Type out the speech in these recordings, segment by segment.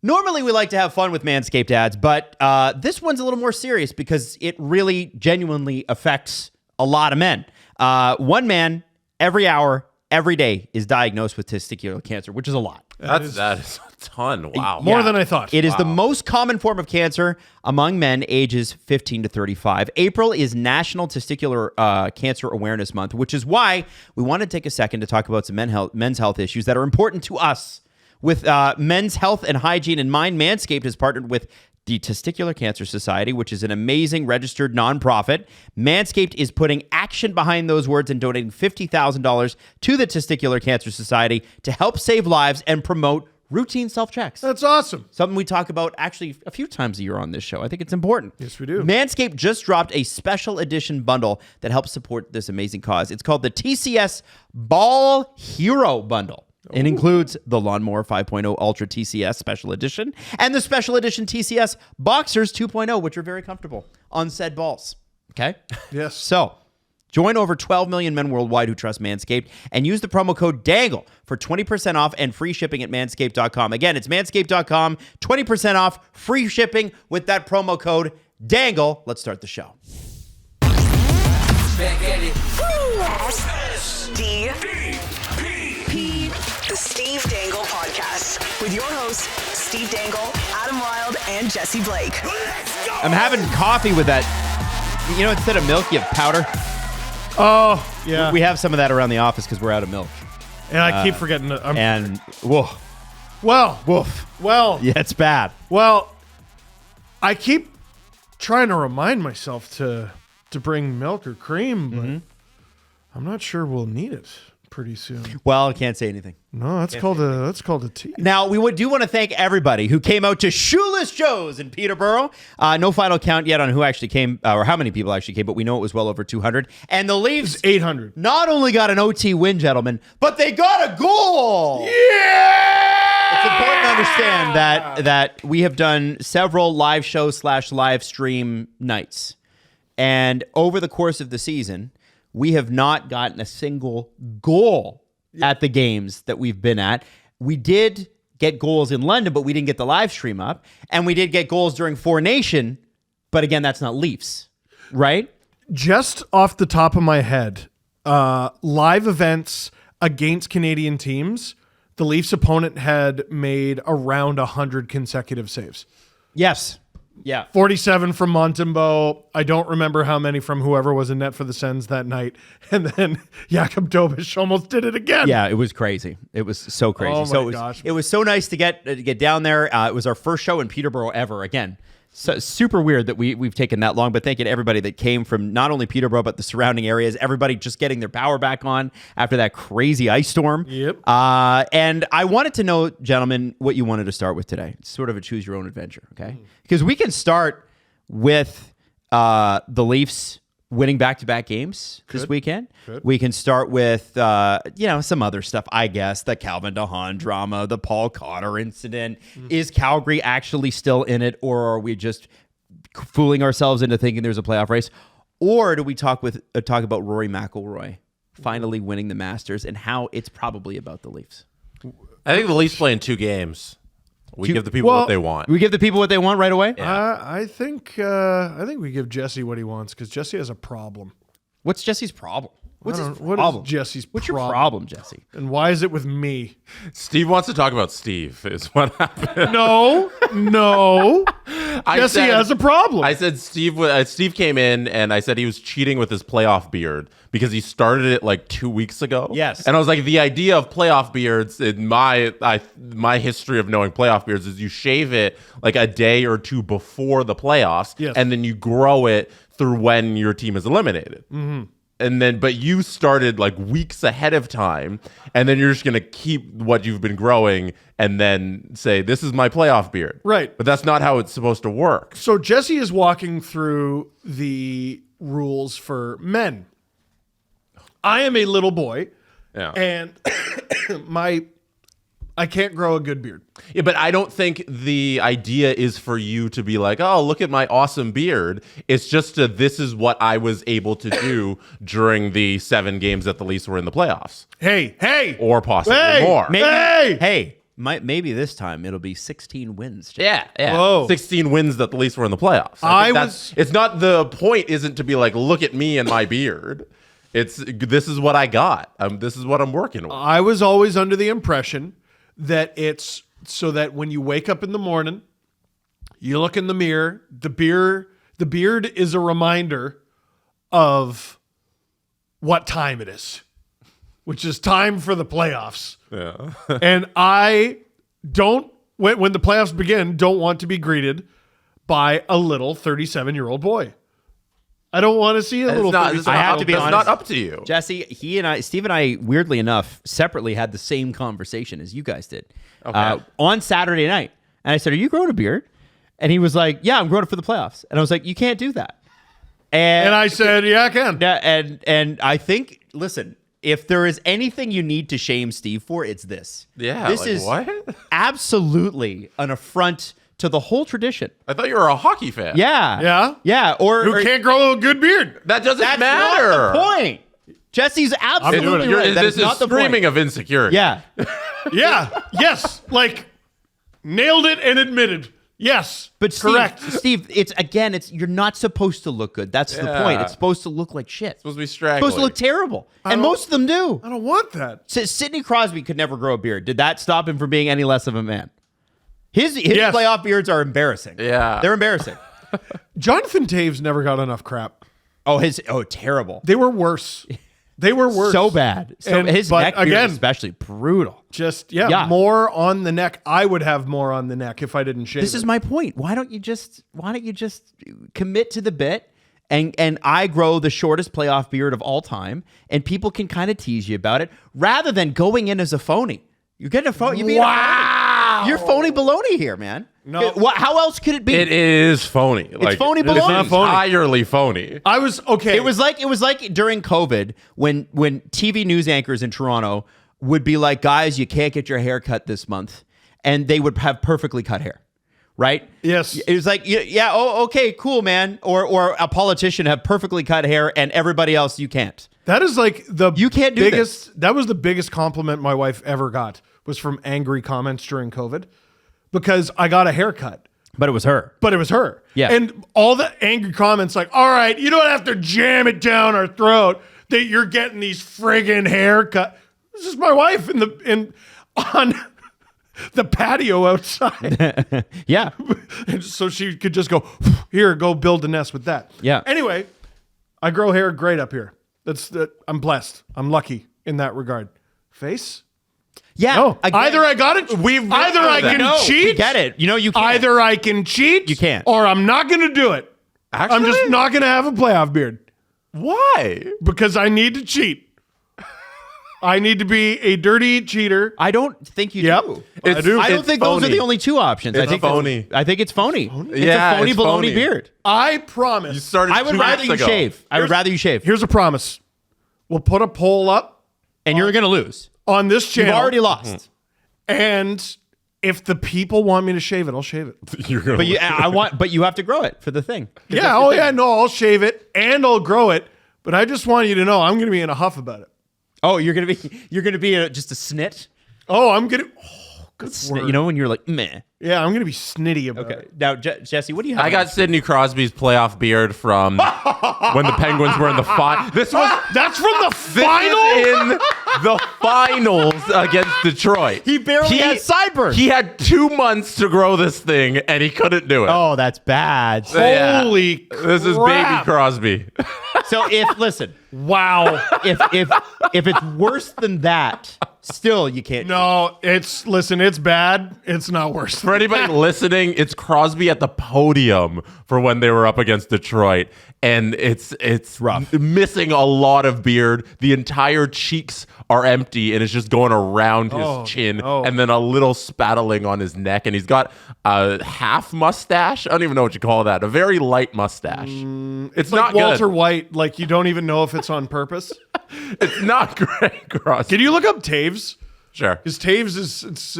Normally, we like to have fun with Manscaped ads, but this one's a little more serious because it really genuinely affects a lot of men. One man every hour, every day is diagnosed with testicular cancer, which is a lot. That is a ton. Wow. More than I thought. It is the most common form of cancer among men ages 15 to 35. April is National Testicular Cancer Awareness Month, which is why we want to take a second to talk about some men's health issues that are important to us. With men's health and hygiene in mind, Manscaped has partnered with the Testicular Cancer Society, which is an amazing registered nonprofit. Manscaped is putting action behind those words and donating $50,000 to the Testicular Cancer Society to help save lives and promote routine self-checks. That's awesome. Something we talk about actually a few times a year on this show. I think it's important. Yes, we do. Manscaped just dropped a special edition bundle that helps support this amazing cause. It's called the TCS Ball Hero Bundle. It includes the Lawnmower 5.0 Ultra TCS Special Edition and the Special Edition TCS Boxers 2.0, which are very comfortable on said balls. Okay? Yes. So, join over 12 million men worldwide who trust Manscaped and use the promo code DANGLE for 20% off and free shipping at manscaped.com. Again, it's manscaped.com, 20% off, free shipping with that promo code DANGLE. Let's start the show. The Steve Dangle Podcast with your hosts, Steve Dangle, Adam Wilde, and Jesse Blake. I'm having coffee with that. You know, instead of milk, you have powder. Oh, yeah. We have some of that around the office because we're out of milk. And I keep forgetting. Whoa. Well, Woof. well, Yeah, it's bad. well, I keep trying to remind myself to bring milk or cream, but I'm not sure we'll need it pretty soon. Well, I can't say anything. No, that's called a tea. Now, we do want to thank everybody who came out to Shoeless Joe's in Peterborough. No final count yet on who actually came, or how many people actually came, but we know it was well over 200. And the Leafs 800. not only got an OT win, gentlemen, but they got a goal. Yeah! It's important to understand that we have done several live show / live stream nights. And over the course of the season, we have not gotten a single goal at the games that we've been at. We did get goals in London, but we didn't get the live stream up. And we did get goals during Four Nation, but again, that's not Leafs, right? Just off the top of my head, live events against Canadian teams, the Leafs opponent had made around 100 consecutive saves. Yes. Yeah. 47 from Montembeault. I don't remember how many from whoever was in net for the Sens that night. And then Jakub Dobiš almost did it again. Yeah, it was crazy. It was so crazy. Oh my gosh. It was so nice to get down there. It was our first show in Peterborough ever. Again, so super weird that we've taken that long, but thank you to everybody that came from not only Peterborough, but the surrounding areas. Everybody just getting their power back on after that crazy ice storm. Yep. And I wanted to know, gentlemen, what you wanted to start with today. It's sort of a choose your own adventure, okay? Because we can start with the Leafs winning back-to-back games this weekend. We can start with, some other stuff, I guess. The Calvin DeHaan drama, the Paul Cotter incident. Is Calgary actually still in it, or are we just fooling ourselves into thinking there's a playoff race? Or do we talk about Rory McIlroy finally winning the Masters and how it's probably about the Leafs? I think the Leafs play in 2 games. We give the people what they want. We give the people what they want right away? Yeah. I think we give Jesse what he wants because Jesse has a problem. What's Jesse's problem? What's his What problem? is Jesse's What's problem? your problem, Jesse? And why is it with me? Steve wants to talk about Steve, is what happened. No. Jesse has a problem. I said Steve came in and I said he was cheating with his playoff beard because he started it like 2 weeks ago. Yes. And I was like, the idea of playoff beards in my history of knowing playoff beards is you shave it like a day or two before the playoffs, Yes. and then you grow it through when your team is eliminated. And then, but you started like weeks ahead of time, and then you're just going to keep what you've been growing and then say, this is my playoff beard. Right. But that's not how it's supposed to work. So Jesse is walking through the rules for men. I am a little boy, Yeah. and I can't grow a good beard. Yeah, but I don't think the idea is for you to be like, oh, look at my awesome beard. It's just this is what I was able to do during the 7 games that the Leafs were in the playoffs. Hey. Or possibly more. Maybe, hey, maybe this time it'll be 16 wins. Yeah. Whoa. 16 wins that the Leafs were in the playoffs. It's not the point. Isn't to be like, look at me and my beard. This is what I got. This is what I'm working with. I was always under the impression that it's so that when you wake up in the morning, you look in the mirror, the beard is a reminder of what time it is, which is time for the playoffs. Yeah. And I don't, when the playoffs begin, don't want to be greeted by a little 37-year-old boy. I don't want to see a little 37-year-old. I have to be That's honest. not up to you. Jesse, Steve and I, weirdly enough, separately had the same conversation as you guys did on Saturday night. And I said, "Are you growing a beard?" And he was like, "Yeah, I'm growing it for the playoffs." And I was like, "You can't do that." And I said, "Yeah, I can." And I think, listen, if there is anything you need to shame Steve for, it's this. Yeah. This like, is what? absolutely an affront to the whole tradition. I thought you were a hockey fan. Yeah. Yeah? Yeah. Who can't grow a good beard? That doesn't That's matter. not the point. Jesse's absolutely right. That This is not is the screaming point. of insecurity. Yeah. Yeah. Yes. Like, nailed it and admitted. Yes. But Steve, correct. Steve, you're not supposed to look good. That's the point. It's supposed to look like shit. It's supposed to be straggly. supposed to look terrible. And most of them do. I don't want that. Sidney Crosby could never grow a beard. Did that stop him from being any less of a man? His Yes. playoff beards are embarrassing. Yeah. They're embarrassing. Jonathan Taves never got enough crap. Terrible. They were worse. They were worse. So bad. His but neck beard again, especially brutal. just Yeah. more on the neck. I would have more on the neck if I didn't shave. This is my point. Why don't you just commit to the bit and I grow the shortest playoff beard of all time and people can kind of tease you about it rather than going in as a phony. You're getting a phony. You're phony baloney here, man. No. How else could it be? It is phony. It's phony It's baloney. not phony. Entirely phony. I was okay. It was like during COVID when TV news anchors in Toronto would be like, "Guys, you can't get your hair cut this month," and they would have perfectly cut hair, right? Yes. It was like, yeah, oh, okay, cool, man. Or a politician have perfectly cut hair, and everybody else you can't. That is like You can't do biggest. That was the biggest compliment my wife ever got was from angry comments during COVID, because I got a haircut. But it was her. But it was her. Yeah. And all the angry comments like, all right, you don't have to jam it down our throat that you're getting these friggin' haircut. This is my wife on the patio outside. Yeah. And so she could just go, here, go build a nest with that. Yeah. Anyway, I grow hair great up here. I'm blessed. I'm lucky in that regard. Face? Yeah. No. Again, Either I got it. Either I can cheat. we get it. You can't. Either I can cheat. You can't. Or I'm not going to do it. Actually, I'm just not going to have a playoff beard Why? because I need to cheat. I need to be a dirty cheater. I don't think you Yep. do. I do. I don't It's think those are phony. the only two options. It's I think phony. I think it's phony. It's Yeah, a phony it's baloney phony. beard. I promise. You started. I would 2 rather weeks you ago. shave. I would rather you shave. Here's a promise. We'll put a poll up And you're going to lose. on this You've channel. already lost. And if the people want me to shave it, I'll shave it. You're gonna. But you have to grow it for the thing. Yeah. Oh, yeah. No, I'll shave it and I'll grow it. But I just want you to know I'm going to be in a huff about it. Oh, you're gonna be just a snit. Oh, I'm going to. Oh, good Snit. word. You know when you're like meh. Yeah, I'm going to be snitty about Okay. it. Now, Jesse, what do you have? I got Sidney Crosby's playoff beard from when the Penguins were in the final. This was That's from the this final? is in the finals against Detroit. He barely has sideburns. He had 2 months to grow this thing, and he couldn't do it. Oh, that's bad. Yeah. Holy This is baby crap. Crosby. So listen, Wow. if it's worse than that, still you can't. No, it's bad. It's not worse. For anybody listening, it's Crosby at the podium for when they were up against Detroit, and it's rough. Missing a lot of beard. The entire cheeks are empty, and it's just going around his chin, no. and then a little spattling on his neck, and he's got a half mustache. I don't even know what you call that. A very light mustache. It's Like not Walter good. White, like you don't even know if it's on purpose. It's not great, Crosby. Can you look up Taves? Sure. Because Taves is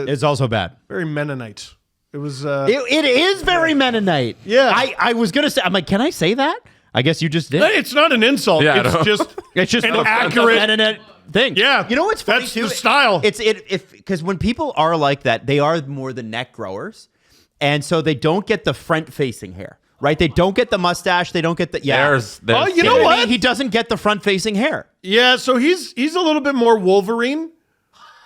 It's also bad. very Mennonite. It was It is very Mennonite. Yeah. I was gonna say. I'm like, can I say that? I guess you just did. it's not an insult. Yeah, it's no. just It's just an accurate. Mennonite. thing. Yeah. You know what's funny That's too? the style. Because when people are like that, they are more the neck growers, and so they don't get the front-facing hair. Right? They don't get the mustache. They don't get the There's Oh, you know what? He doesn't get the front-facing hair. Yeah, so he's a little bit more Wolverine.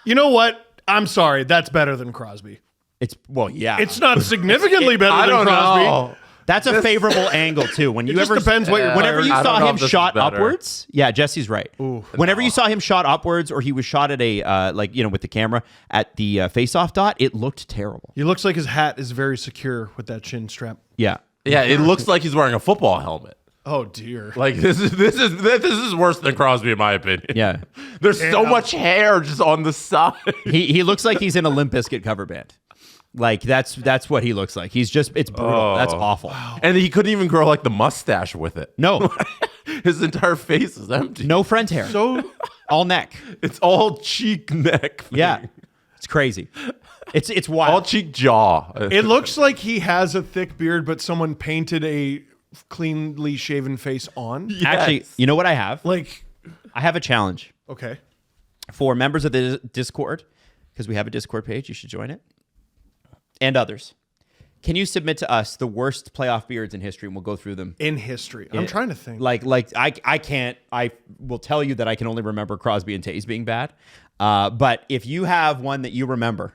You know what? I'm sorry. That's better than Crosby. It's It's not signisignificantly better I than don't Crosby. know. That's a favorable angle too. When you Just ever depends what you're whenever you I don't saw know him if this shot is better. upwards, yeah, Jesse's right. Whenever you saw him shot upwards, or he was shot at a with the camera at the face-off dot, it looked terrible. He looks like his hat is very secure with that chin strap. Yeah, Yeah, it looks like he's wearing a football helmet. Oh dear. Like this is worse than Crosby in my opinion. yeah. There's so much hair just on the side. He looks like he's in a Limp Bizkit cover band. Like that's what he looks like. It's brutal. That's awful. And he couldn't even grow like the mustache with it. No, His entire face is empty. no front hair. So All neck. It's all cheek neck. thing. Yeah, it's crazy. It's wild. All cheek jaw. it looks like he has a thick beard, but someone painted a cleanly shaven face on. Actually, you know what I have? Like, I have a challenge okay. for members of the Discord, because we have a Discord page. You should join it. And others. Can you submit to us the worst playoff beards in history, and we'll go through them? In history. I'm trying to think. Like I can't. I will tell you that I can only remember Crosby and Taves being bad. But if you have one that you remember,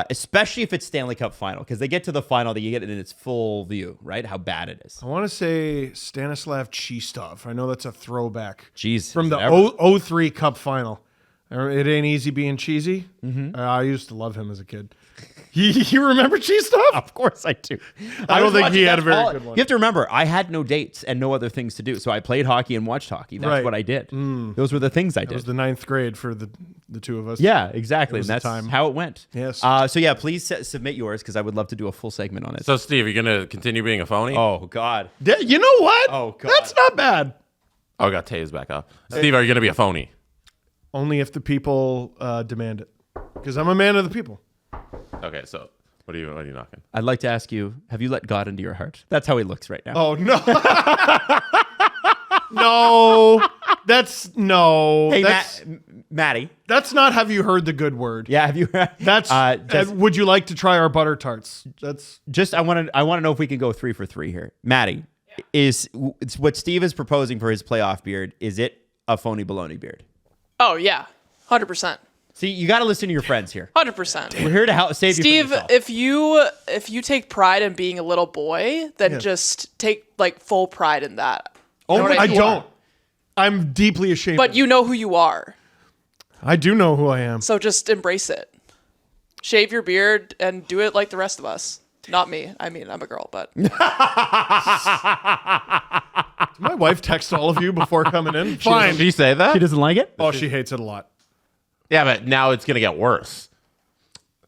especially if it's Stanley Cup final, because they get to the final, that you get it in its full view, right? How bad it is. I want to say Stanislav Chistov. I know that's a throwback. Jeez, From is the it ever? 03 Cup final. It ain't easy being cheesy. I used to love him as a kid. You remember Chistov? Of course I do. I don't was think watching- he had a that's very all- good one. You have to remember, I had no dates and no other things to do, so I played hockey and watched hockey. That's Right. what I did. Those were the things I It was did. the 9th grade for the two of us. Yeah, exactly. was And the that's time. how it went. Yes. So yeah, please submit yours, because I would love to do a full segment on it. So Steve, you're gonna continue being a phony? Oh God. You know what? Oh, God. That's not bad. I got Taze back up. Steve, are you gonna be a phony? Only if the people demand it. Because I'm a man of the people. Okay, so what are you knocking? I'd like to ask you, have you let God into your heart? That's how he looks right now. Oh, no. No. No. Hey, that's, Maddie. that's not have you heard the good word. Yeah, have you? That's would you like to try our butter tarts? That's just I want to know if we can go 3 for 3 here. Maddie, it's what Steve is proposing for his playoff beard. Is it a phony baloney beard? Oh yeah, 100%. See, you got to listen to your friends here. 100%. We're here to help save you Steve, from yourself. if you take pride in being a little boy, then just take like full pride in that. Oh, what I I mean? don't. I'm deeply ashamed. But you know who you are, I do know who I am. so just embrace it. Shave your beard and do it like the rest of us. Not me. I mean, I'm a girl, but Did my wife text all of you before coming in? Fine. Did you say that? She doesn't like it. Oh, she hates it a lot. Yeah, but now it's gonna get worse.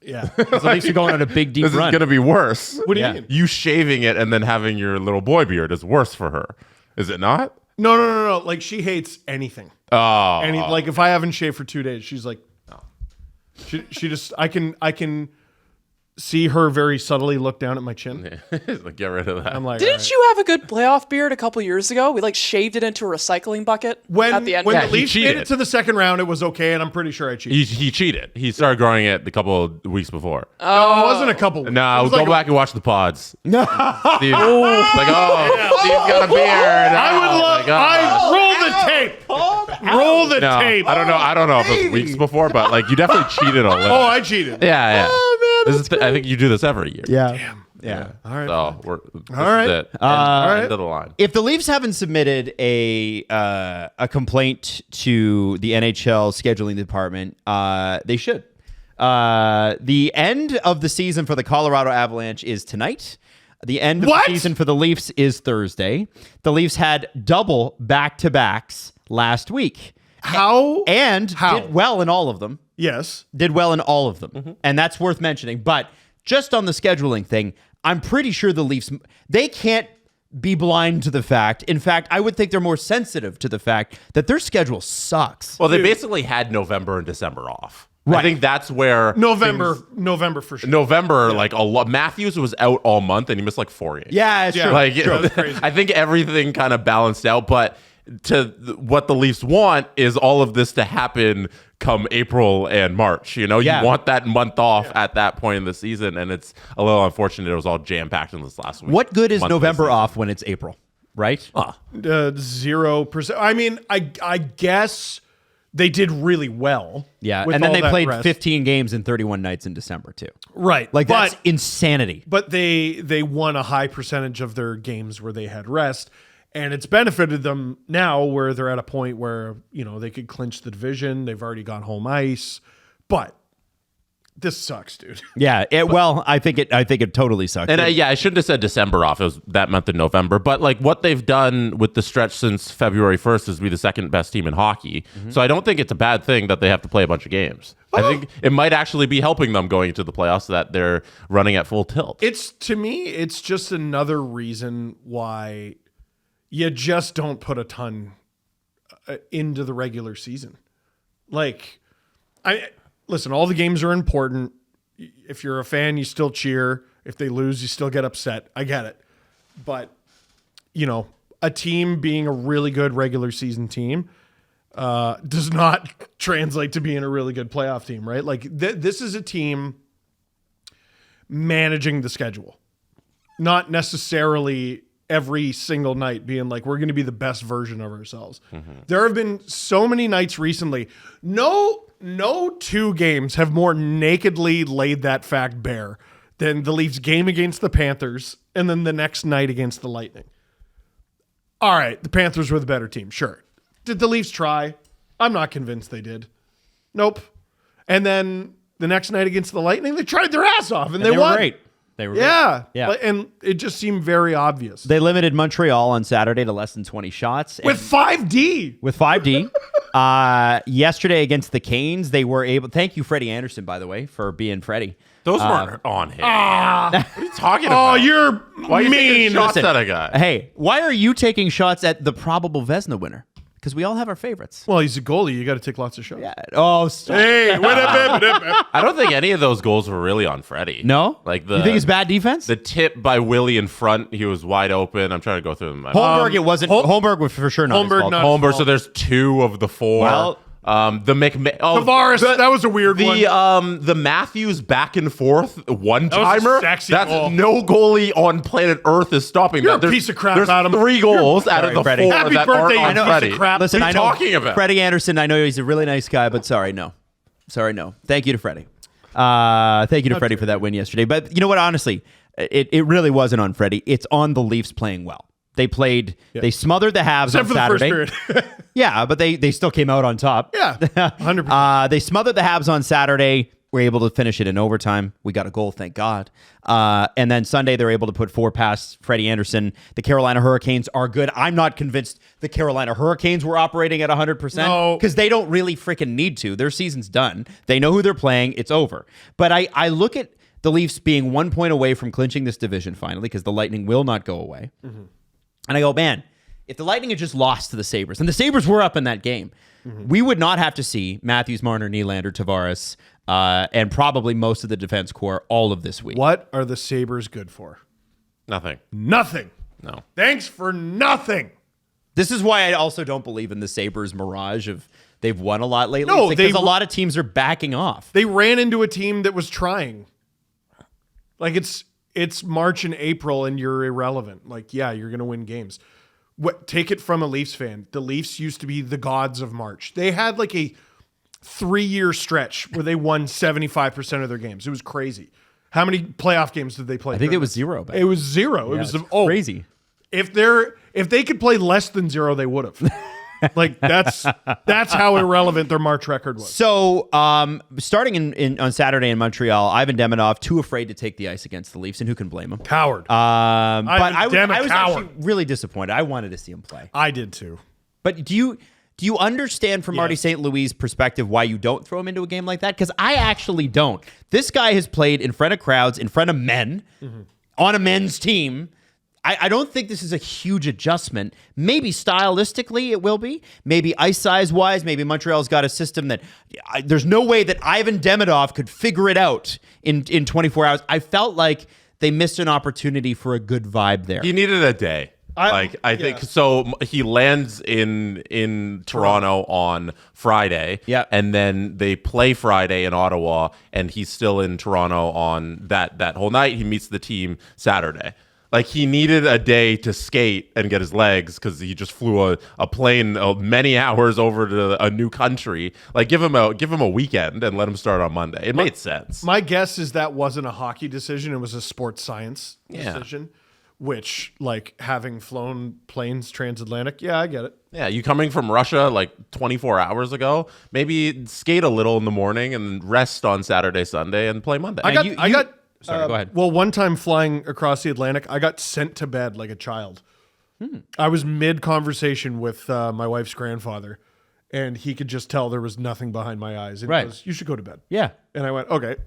Yeah. So at least you're going on a big deep This run. is gonna be worse. What do Yeah. you mean? You shaving it and then having your little boy beard is worse for her. Is it not? No. Like she hates anything. Oh, Like if I haven't shaved for 2 days, she's like, she just I can see her very subtly look down at my chin. like, get rid of that. I'm like, didn't you have a good playoff beard a couple years ago? We like shaved it into a recycling bucket when at the end. when Yeah, the he Leafs made cheated. it to the second round, it was okay, and I'm pretty sure I cheated. He cheated. He started growing it a couple of weeks before. No, it wasn't a couple. Weeks. No, It was go like back and watch the pods. No, Steve, like Steve's got a beard. I would Oh, love. my God. Roll the tape. Roll the No, tape. I don't know. I don't know if it was weeks before, but like you definitely cheated a little. Oh, I cheated. yeah. Oh man, This is I think you do this every year. Yeah. Yeah. All right. So this right. is it. End of the line. If the Leafs haven't submitted a complaint to the NHL scheduling department, they should. The end of the season for the Colorado Avalanche is tonight. The end of What? the season for the Leafs is Thursday. The Leafs had double back-to-backs last week How? and How? did well in all of them. Yes. Did well in all of them. And that's worth mentioning. But just on the scheduling thing, I'm pretty sure the Leafs, they can't be blind to the fact. In fact, I would think they're more sensitive to the fact that their schedule sucks. Well, they basically had November and December off. I Right. think that's where November for sure. November, like a lot. Matthews was out all month and he missed like 4 games. Yeah, it's true. Like True. Crazy. I think everything kind of balanced out, but what the Leafs want is all of this to happen come April and March. You want that month off at that point in the season, and it's a little unfortunate it was all jam-packed in this last week. What good is November off when it's April, right? 0%. I mean, I guess they did really well. Yeah, with and then all they that played rest. 15 games in 31 nights in December, too. Right. Like, that's insanity. But they won a high percentage of their games where they had rest, and it's benefited them now where they're at a point where, they could clinch the division. They've already got home ice. But this sucks, dude. Yeah, I think it totally sucks. And I shouldn't have said December off. It was that month in November. But like what they've done with the stretch since February 1st is to be the second best team in hockey. Mm-hmm. So I don't think it's a bad thing that they have to play a bunch of games. I think it might actually be helping them going into the playoffs so that they're running at full tilt. To me, it's just another reason why you just don't put a ton into the regular season. Like, listen, all the games are important. If you're a fan, you still cheer. If they lose, you still get upset. I get it. But, a team being a really good regular season team does not translate to being a really good playoff team, right? Like, this is a team managing the schedule, not necessarily every single night being like, we're going to be the best version of ourselves. Mm-hmm. There have been so many nights recently. No two games have more nakedly laid that fact bare than the Leafs game against the Panthers and then the next night against the Lightning. All right, the Panthers were the better team, sure. Did the Leafs try? I'm not convinced they did. Nope. And then the next night against the Lightning, they tried their ass off and they won. Were great. They were yeah. Great. Yeah. And it just seemed very obvious. They limited Montreal on Saturday to less than 20 shots. With 5D. With 5D. Yesterday against the Canes, they were able... Thank you, Freddie Anderson, by the way, for being Freddie. Those weren't on him. What are you talking about? Oh, you're why are you taking mean. shots at a guy? Hey, why are you taking shots at the probable Vezina winner? Because we all have our favorites. Well, he's a goalie. You got to take lots of shots. Yeah. Oh, stop. Hey, I don't think any of those goals were really on Freddie. No? Like you think it's bad defense? The tip by Willie in front, he was wide open. I'm trying to go through them. Holmberg, it wasn't. Holmberg was for sure not his fault. Holmberg, so there's 2 of the 4. Well, Tavares, that was a weird one. The Matthews back and forth one-timer. Sexy that's goal. No goalie on planet Earth is stopping You're that. a piece of crap, There's Adam. 3 goals out of the Freddie. 4 Happy that birthday, aren't you on piece of Freddie. crap. Listen, what are I you know talking about? Freddie Anderson. I know he's a really nice guy, but sorry, no. Thank you to Freddie. Thank you to Freddie for that win yesterday. But you know what? Honestly, it really wasn't on Freddie. It's on the Leafs playing well. They played. Yeah. They smothered the Habs Except on Saturday. the first period. Yeah, but they still came out on top. Yeah, 100%. They smothered the Habs on Saturday. We're able to finish it in overtime. We got a goal, thank God. And then Sunday, they're able to put 4 past Freddie Anderson. The Carolina Hurricanes are good. I'm not convinced the Carolina Hurricanes were operating at 100%. No. Because they don't really freaking need to. Their season's done. They know who they're playing. It's over. But I look at the Leafs being 1 point away from clinching this division finally because the Lightning will not go away. Mm-hmm. And I go, man, if the Lightning had just lost to the Sabres, and the Sabres were up in that game, we would not have to see Matthews, Marner, Nylander, Tavares, and probably most of the defense core all of this week. What are the Sabres good for? Nothing. Nothing. No. Thanks for nothing. This is why I also don't believe in the Sabres mirage of they've won a lot lately. No, because a lot of teams are backing off. They ran into a team that was trying. Like it's March and April and you're irrelevant. Like, yeah, you're going to win games. Take it from a Leafs fan. The Leafs used to be the gods of March. They had like a 3-year stretch where they won 75% of their games. It was crazy. How many playoff games did they play? I think it was 0. It was 0. Yeah, it was crazy. If they could play less than 0, they would have. Like that's how irrelevant their March record was. So, starting on Saturday in Montreal, Ivan Demidov too afraid to take the ice against the Leafs, and who can blame him? Coward. But I was coward. actually really disappointed. I wanted to see him play. I did too. But do you understand from Marty St. Louis' perspective why you don't throw him into a game like that? Because I actually don't. This guy has played in front of crowds, in front of men, on a men's team. I don't think this is a huge adjustment. Maybe stylistically it will be. Maybe ice size wise. Maybe Montreal's got a system that there's no way that Ivan Demidov could figure it out in 24 hours. I felt like they missed an opportunity for a good vibe there. He needed a day. I think so. He lands in Toronto on Friday, and then they play Friday in Ottawa, and he's still in Toronto on that whole night. He meets the team Saturday. Like, he needed a day to skate and get his legs because he just flew a plane many hours over to a new country. Like, give him a weekend and let him start on Monday. It made sense. My guess is that wasn't a hockey decision. It was a sports science decision, which, like, having flown planes transatlantic, I get it. Yeah, you coming from Russia like 24 hours ago, maybe skate a little in the morning and rest on Saturday, Sunday, and play Monday. Sorry, go ahead. Well, one time flying across the Atlantic, I got sent to bed like a child. I was mid-conversation with my wife's grandfather, and he could just tell there was nothing behind my eyes. And he goes, "You should go to bed." Yeah. And I went, "Okay."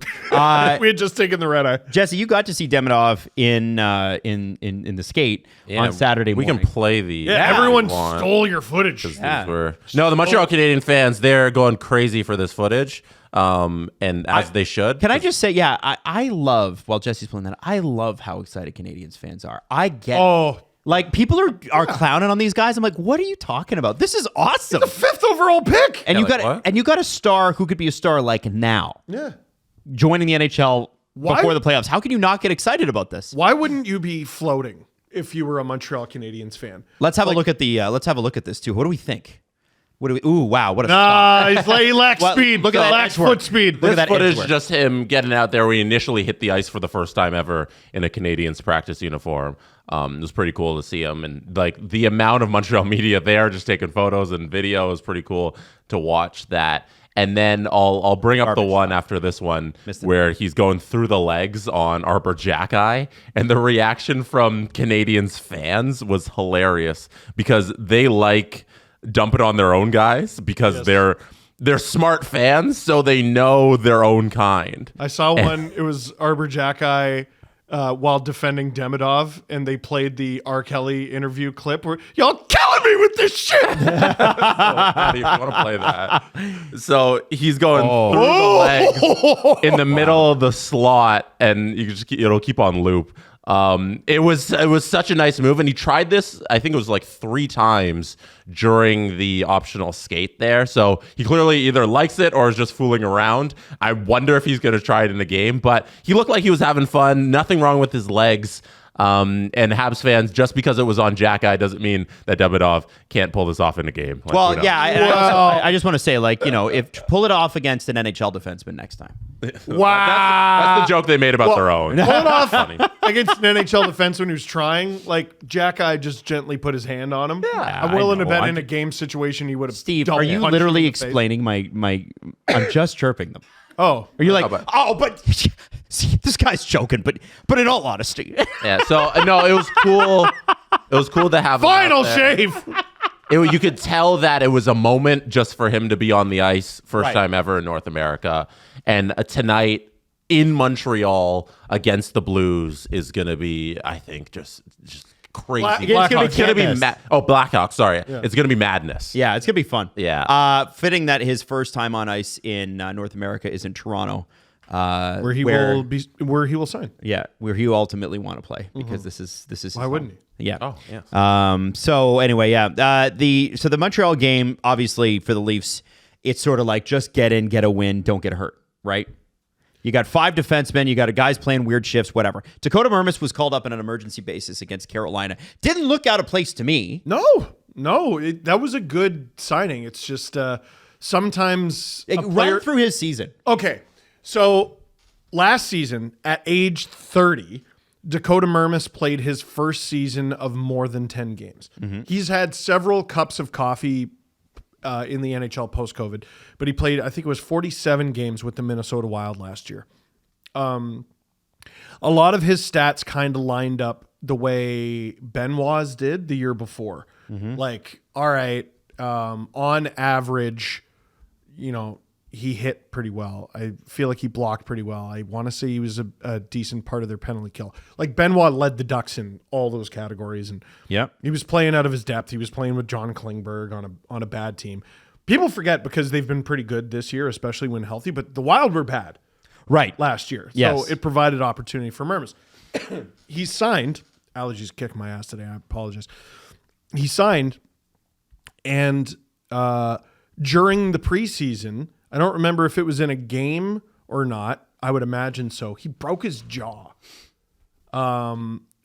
We had just taken the red eye. Jesse, you got to see Demidov in the skate on Saturday morning. We can play the... everyone stole your footage. No, the Montreal Canadian fans, they're going crazy for this footage. And as they should. Can I just say, I love, while Jesse's playing that, I love how excited Canadians fans are. I get like, people are clowning on these guys. I'm like, what are you talking about? This is awesome. The 5th overall pick. And you got a star who could be a star like now. Yeah. Joining the NHL before the playoffs. How can you not get excited about this? Why wouldn't you be floating if you were a Montreal Canadiens fan? Let's have a look at this too. What do we think? Ooh, wow, what a he lacks speed. Look at that lacks foot speed. This footage is just him getting out there where he initially hit the ice for the first time ever in a Canadiens practice uniform. It was pretty cool to see him, and like the amount of Montreal media there just taking photos and video is pretty cool to watch that. And then I'll bring up the one after this one where he's going through the legs on Arbor Jackeye, and the reaction from Canadiens fans was hilarious because they dump it on their own guys because they're smart fans, so they know their own kind. I saw one. It was Arbor Jackeye while defending Demidov, and they played the R. Kelly interview clip where y'all killing me with this shit. How do you want to play that? So he's going through the legs in the middle of the slot, and it'll keep on loop. It was such a nice move, and he tried this, I think it was like 3 times during the optional skate there. So he clearly either likes it or is just fooling around. I wonder if he's going to try it in the game, but he looked like he was having fun. Nothing wrong with his legs. And Habs fans, just because it was on Jackeye doesn't mean that Demidov can't pull this off in a game. Like, I just want to say, if pull it off against an NHL defenseman next time. That's the joke they made about their own. Pull it off against an NHL defenseman who's trying. Like, Jackeye just gently put his hand on him. Yeah, I'm willing to bet in a game situation he would have. Steve, are you literally explaining my? I'm just chirping them. Oh, are you like? But see, this guy's joking. But in all honesty, yeah. So no, it was cool. It was cool to have final shave. You could tell that it was a moment just for him to be on the ice, first time ever in North America, and tonight in Montreal against the Blues is going to be, I think, just crazy. It's going to be Blackhawks. Sorry, it's going to be madness. Yeah, it's going to be fun. Yeah. Fitting that his first time on ice in North America is in Toronto, where he will sign. Yeah, where he ultimately want to play because this is. Why wouldn't he? Yeah. Oh, yeah. So anyway, the Montreal game, obviously for the Leafs, it's sort of like just get in, get a win, don't get hurt, right? You got 5 defensemen. You got a guys playing weird shifts, whatever. Dakota Mermis was called up on an emergency basis against Carolina. Didn't look out of place to me. No, that was a good signing. It's just sometimes run through his season. Okay, so last season at age 30, Dakota Mermis played his first season of more than 10 games. Mm-hmm. He's had several cups of coffee in the NHL post-COVID, but he played, I think it was 47 games with the Minnesota Wild last year. A lot of his stats kind of lined up the way Benoit's did the year before. Mm-hmm. Like, all right, on average, he hit pretty well. I feel like he blocked pretty well. I want to say he was a decent part of their penalty kill. Like, Benoit led the Ducks in all those categories, and he was playing out of his depth. He was playing with John Klingberg on a bad team. People forget because they've been pretty good this year, especially when healthy, but the Wild were bad last year. Yes. So it provided opportunity for Mermis. He's signed allergies kick my ass today. I apologize. He signed, and during the preseason, I don't remember if it was in a game or not. I would imagine so. He broke his jaw,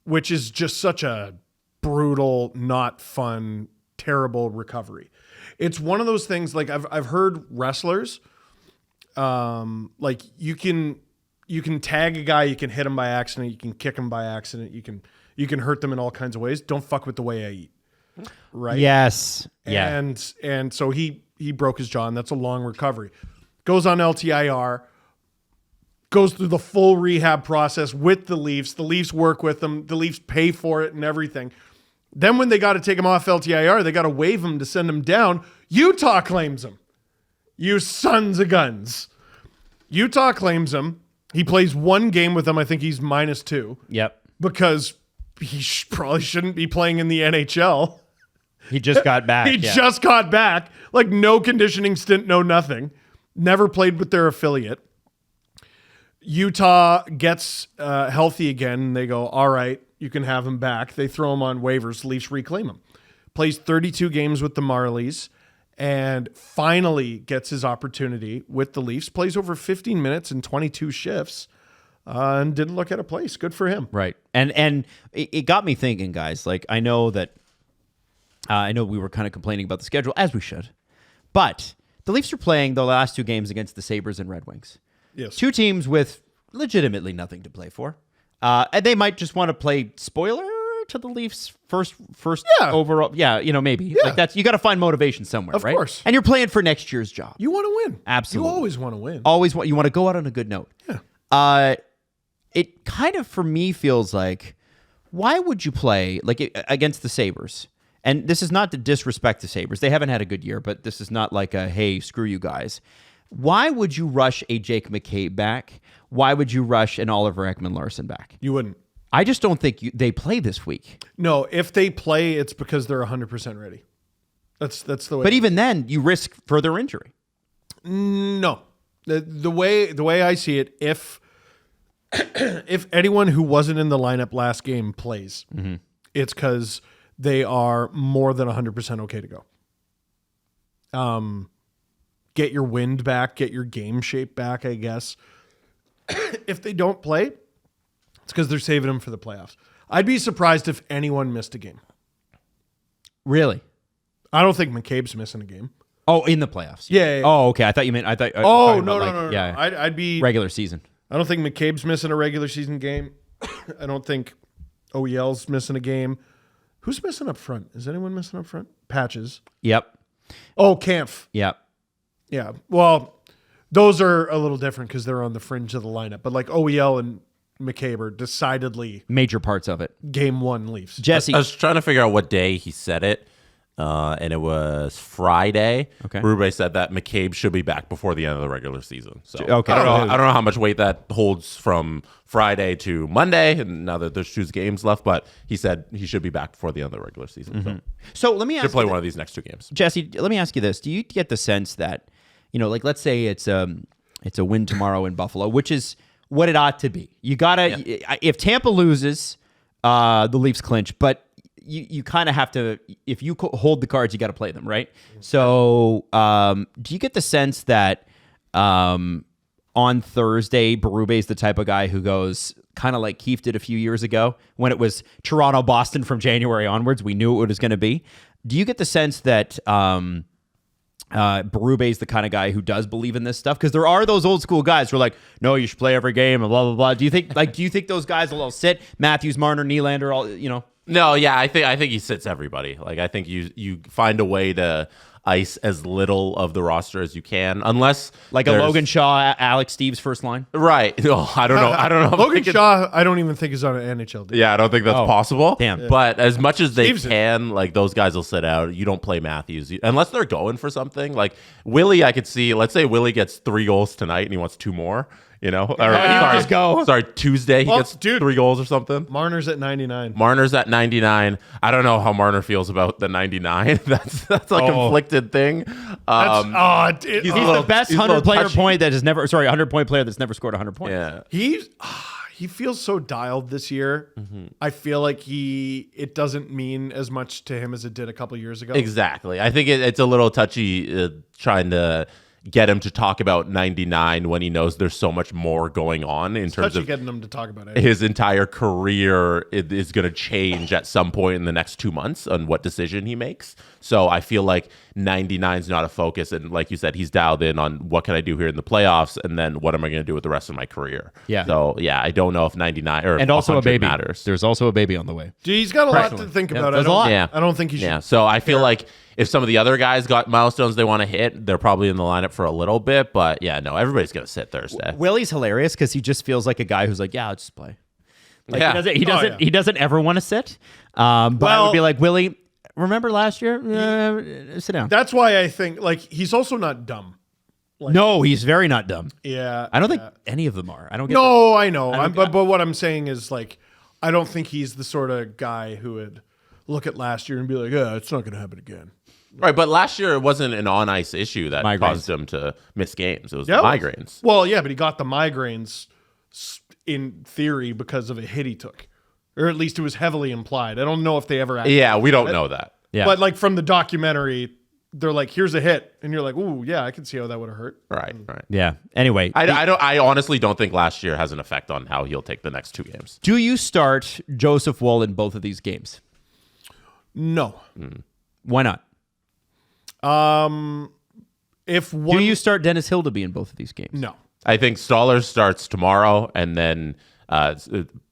which is just such a brutal, not fun, terrible recovery. It's one of those things. Like I've heard wrestlers, like you can tag a guy, you can hit him by accident, you can kick him by accident, you can hurt them in all kinds of ways. Don't fuck with the way I eat. Right? Yes. Yeah. And so he broke his jaw, and that's a long recovery. Goes on LTIR, goes through the full rehab process with the Leafs. The Leafs work with him. The Leafs pay for it and everything. Then when they got to take him off LTIR, they got to waive him to send him down. Utah claims him. You sons of guns. Utah claims him. He plays one game with them. I think he's -2. Yep. Because he probably shouldn't be playing in the NHL. He just got back. He just got back. Like no conditioning stint, no nothing. Never played with their affiliate. Utah gets healthy again. And they go, all right, you can have him back. They throw him on waivers. Leafs reclaim him. Plays 32 games with the Marlies and finally gets his opportunity with the Leafs. Plays over 15 minutes and 22 shifts and didn't look at a place. Good for him. Right. And it got me thinking, guys. Like, I know we were kind of complaining about the schedule, as we should. But the Leafs are playing the last 2 games against the Sabres and Red Wings. Yes. 2 teams with legitimately nothing to play for. And they might just want to play spoiler to the Leafs first overall. Yeah, maybe. Yeah. Like that's you got to find motivation somewhere, Of right? course. And you're playing for next year's job. You want to win. Absolutely. You always want to win. You want to go out on a good note. Yeah. It kind of for me feels like, why would you play against the Sabres? And this is not to disrespect the Sabres. They haven't had a good year, but this is not like a, hey, screw you guys. Why would you rush a Jake McCabe back? Why would you rush an Oliver Ekman-Larsson back? You wouldn't. I just don't think they play this week. No, if they play, it's because they're 100% ready. That's the way. But even then, you risk further injury. No. The way I see it, if anyone who wasn't in the lineup last game plays, it's because they are more than 100% okay to go. Get your wind back, get your game shape back, I guess. If they don't play, it's because they're saving them for the playoffs. I'd be surprised if anyone missed a game. Really? I don't think McCabe's missing a game. Oh, in the playoffs. Yeah. Oh, okay. I thought you meant. Oh, no. Yeah. I'd be regular season. I don't think McCabe's missing a regular season game. I don't think OEL's missing a game. Who's missing up front? Is anyone missing up front? Patches. Yep. Oh, Kampf. Yep. Yeah. Well, those are a little different because they're on the fringe of the lineup. But like OEL and McCabe are decidedly major parts of it. Game 1 Leafs. Jesse. I was trying to figure out what day he said it. And it was Friday. Okay. Berube said that McCabe should be back before the end of the regular season. So okay. I don't know how much weight that holds from Friday to Monday, and now that there's 2 games left. But he said he should be back before the end of the regular season. So let me So ask. should play one of these next 2 games. Jesse, let me ask you this: do you get the sense that, like, let's say it's a win tomorrow in Buffalo, which is what it ought to be. You gotta if Tampa loses, the Leafs clinch, but. You kind of have to, if you hold the cards, you got to play them, right? So do you get the sense that on Thursday, Berube's the type of guy who goes kind of like Keefe did a few years ago when it was Toronto-Boston from January onwards? We knew it was going to be. Do you get the sense that Berube's the kind of guy who does believe in this stuff? Because there are those old school guys who are like, no, you should play every game and blah, blah, blah. Do you think those guys will all sit? Matthews, Marner, Nylander, all, No, yeah, I think he sits everybody. Like, I think you find a way to ice as little of the roster as you can, unless like a Logan Shaw, Alex Steves first line. Right? No, I don't know. Logan Shaw, I don't even think is on an NHL team. Yeah, I don't think that's possible. Damn. But as much as they Steve's can, like, those guys will sit out. You don't play Matthews unless they're going for something. Like Willie, I could see. Let's say Willie gets 3 goals tonight and he wants 2 more. Just go. Sorry, Tuesday he gets 3 goals or something. Marner's at 99. Marner's at 99. I don't know how Marner feels about the 99. That's a conflicted thing. He's He's the best 100 point player that's never scored 100 points. Yeah. He's he feels so dialed this year. I feel like it doesn't mean as much to him as it did a couple years ago. Exactly. I think it's a little touchy trying to get him to talk about 99 when he knows there's so much more going on in terms of getting him to talk about it. His entire career is going to change at some point in the next 2 months on what decision he makes. So I feel like 99 is not a focus. And like you said, he's dialed in on what can I do here in the playoffs, and then what am I going to do with the rest of my career? Yeah. So yeah, I don't know if 99 or And also a 100 baby. matters. There's also a baby on the way. He's got a lot to think about. there's a lot. Yeah. I don't think he should. Yeah. So I feel like if some of the other guys got milestones they want to hit, they're probably in the lineup for a little bit. But yeah, no, everybody's going to sit Thursday. Willie's hilarious because he just feels like a guy who's like, yeah, I'll just play. Like, Yeah. He doesn't ever want to sit. But I Well- would be like, Willie, remember last year? Sit down. That's why I think like he's also not dumb. No, he's very not dumb. Yeah. I don't think any of them are. I don't get No, I know. don't- But what I'm saying is like I don't think he's the sort of guy who would look at last year and be like, yeah, it's not going to happen again. Right, but last year it wasn't an on-ice issue that Migraines. caused him to miss games. It was Yeah, the migraines. Well, yeah, but he got the migraines in theory because of a hit he took. Or at least it was heavily implied. I don't know if they ever actually Yeah, we don't know that. Yeah. But like from the documentary, they're like, here's a hit. And you're like, ooh, yeah, I can see how that would have hurt. Right. Yeah. Anyway, I honestly don't think last year has an effect on how he'll take the next 2 games. do you start Joseph Woll in both of these games? No. Why not? If one Do you start Dennis Hildeby in both of these games? No. I think Stoller starts tomorrow, and then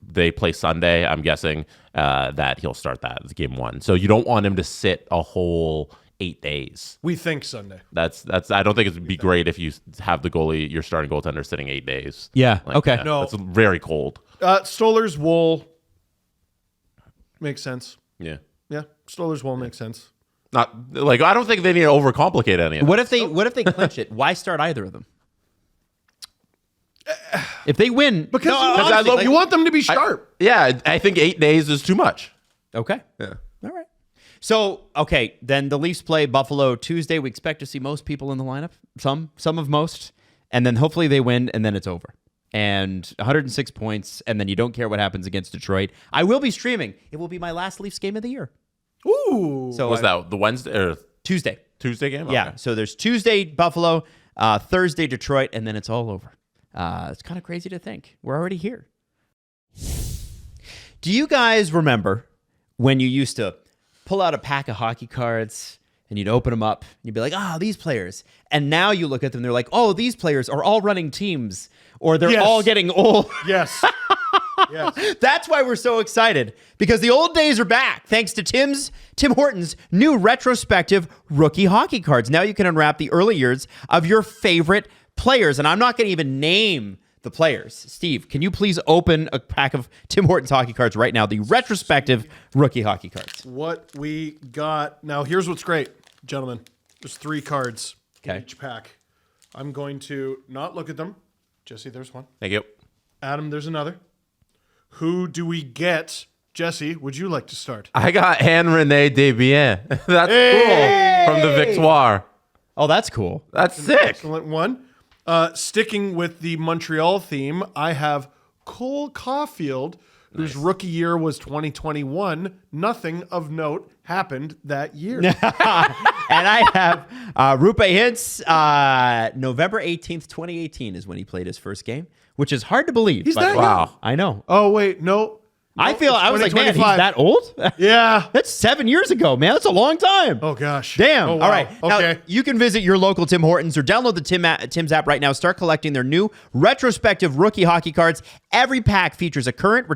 they play Sunday. I'm guessing that he'll start that as game 1. So you don't want him to sit a whole 8 days. We think Sunday. That's. I don't think it'd be great if you have the goalie, your starting goaltender, sitting 8 days. Yeah. Okay. No. That's very cold. Stoller's wool makes sense. Yeah. Yeah, Stoller's wool makes sense. Not like I don't think they need to overcomplicate any of it. What if they clinch it? Why start either of them? If they win, Because no, you, honestly, want, you want them to be sharp. Yeah, I think 8 days is too much. okay. Yeah. All right. So, okay, then the Leafs play Buffalo Tuesday. We expect to see most people in the lineup, some of most, and then hopefully they win, and then it's over. And 106 points, and then you don't care what happens against Detroit. I will be streaming. It will be my last Leafs game of the year. Ooh. So Was that the Wednesday or Tuesday? Tuesday game? Yeah. Okay. So there's Tuesday Buffalo, Thursday Detroit, and then it's all over. It's kind of crazy to think we're already here. Do you guys remember when you used to pull out a pack of hockey cards and you'd open them up and you'd be like, oh, these players. And now you look at them, they're like, oh, these players are all running teams or they're Yes. all getting old. Yes. Yes. That's why we're so excited, because the old days are back thanks to Tim Hortons' new retrospective rookie hockey cards. Now you can unwrap the early years of your favorite players. And I'm not going to even name the players. Steve, can you please open a pack of Tim Hortons hockey cards right now, the retrospective rookie hockey cards? What we got now, here's what's great, gentlemen. There's 3 cards Okay. in each pack. I'm going to not look at them. Jesse, there's one. Thank you. Adam, there's another. Who do we get? Jesse, would you like to start? I got René Desbiens. That's cool. From the Victoire. Oh, that's cool. That's sick. Excellent one. Sticking with the Montreal theme, I have Cole Caulfield, whose rookie year was 2021. Nothing of note happened that year. And I have Rupe Hintz, November 18th, 2018 is when he played his first game, which is hard to believe. He's but- that young? Wow. I know. Oh, wait, no. I No, feel, it's I was like, man, he's 2025. that old? Yeah. That's 7 years ago, man. That's a long time. Oh, gosh. Damn. Oh, wow. All right. Now, Okay. you can visit your local Tim Hortons or download the Tim's app right now. Start collecting their new retrospective rookie hockey cards. Every pack features a current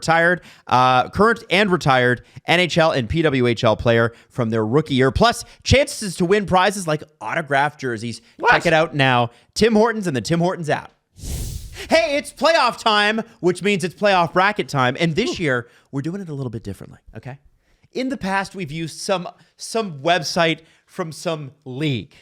and retired NHL and PWHL player from their rookie year, plus chances to win prizes like autographed jerseys. Check it out now. Tim Hortons and the Tim Hortons app. Hey, it's playoff time, which means it's playoff bracket time. And this year, we're doing it a little bit differently, okay? In the past, we've used some website from some league.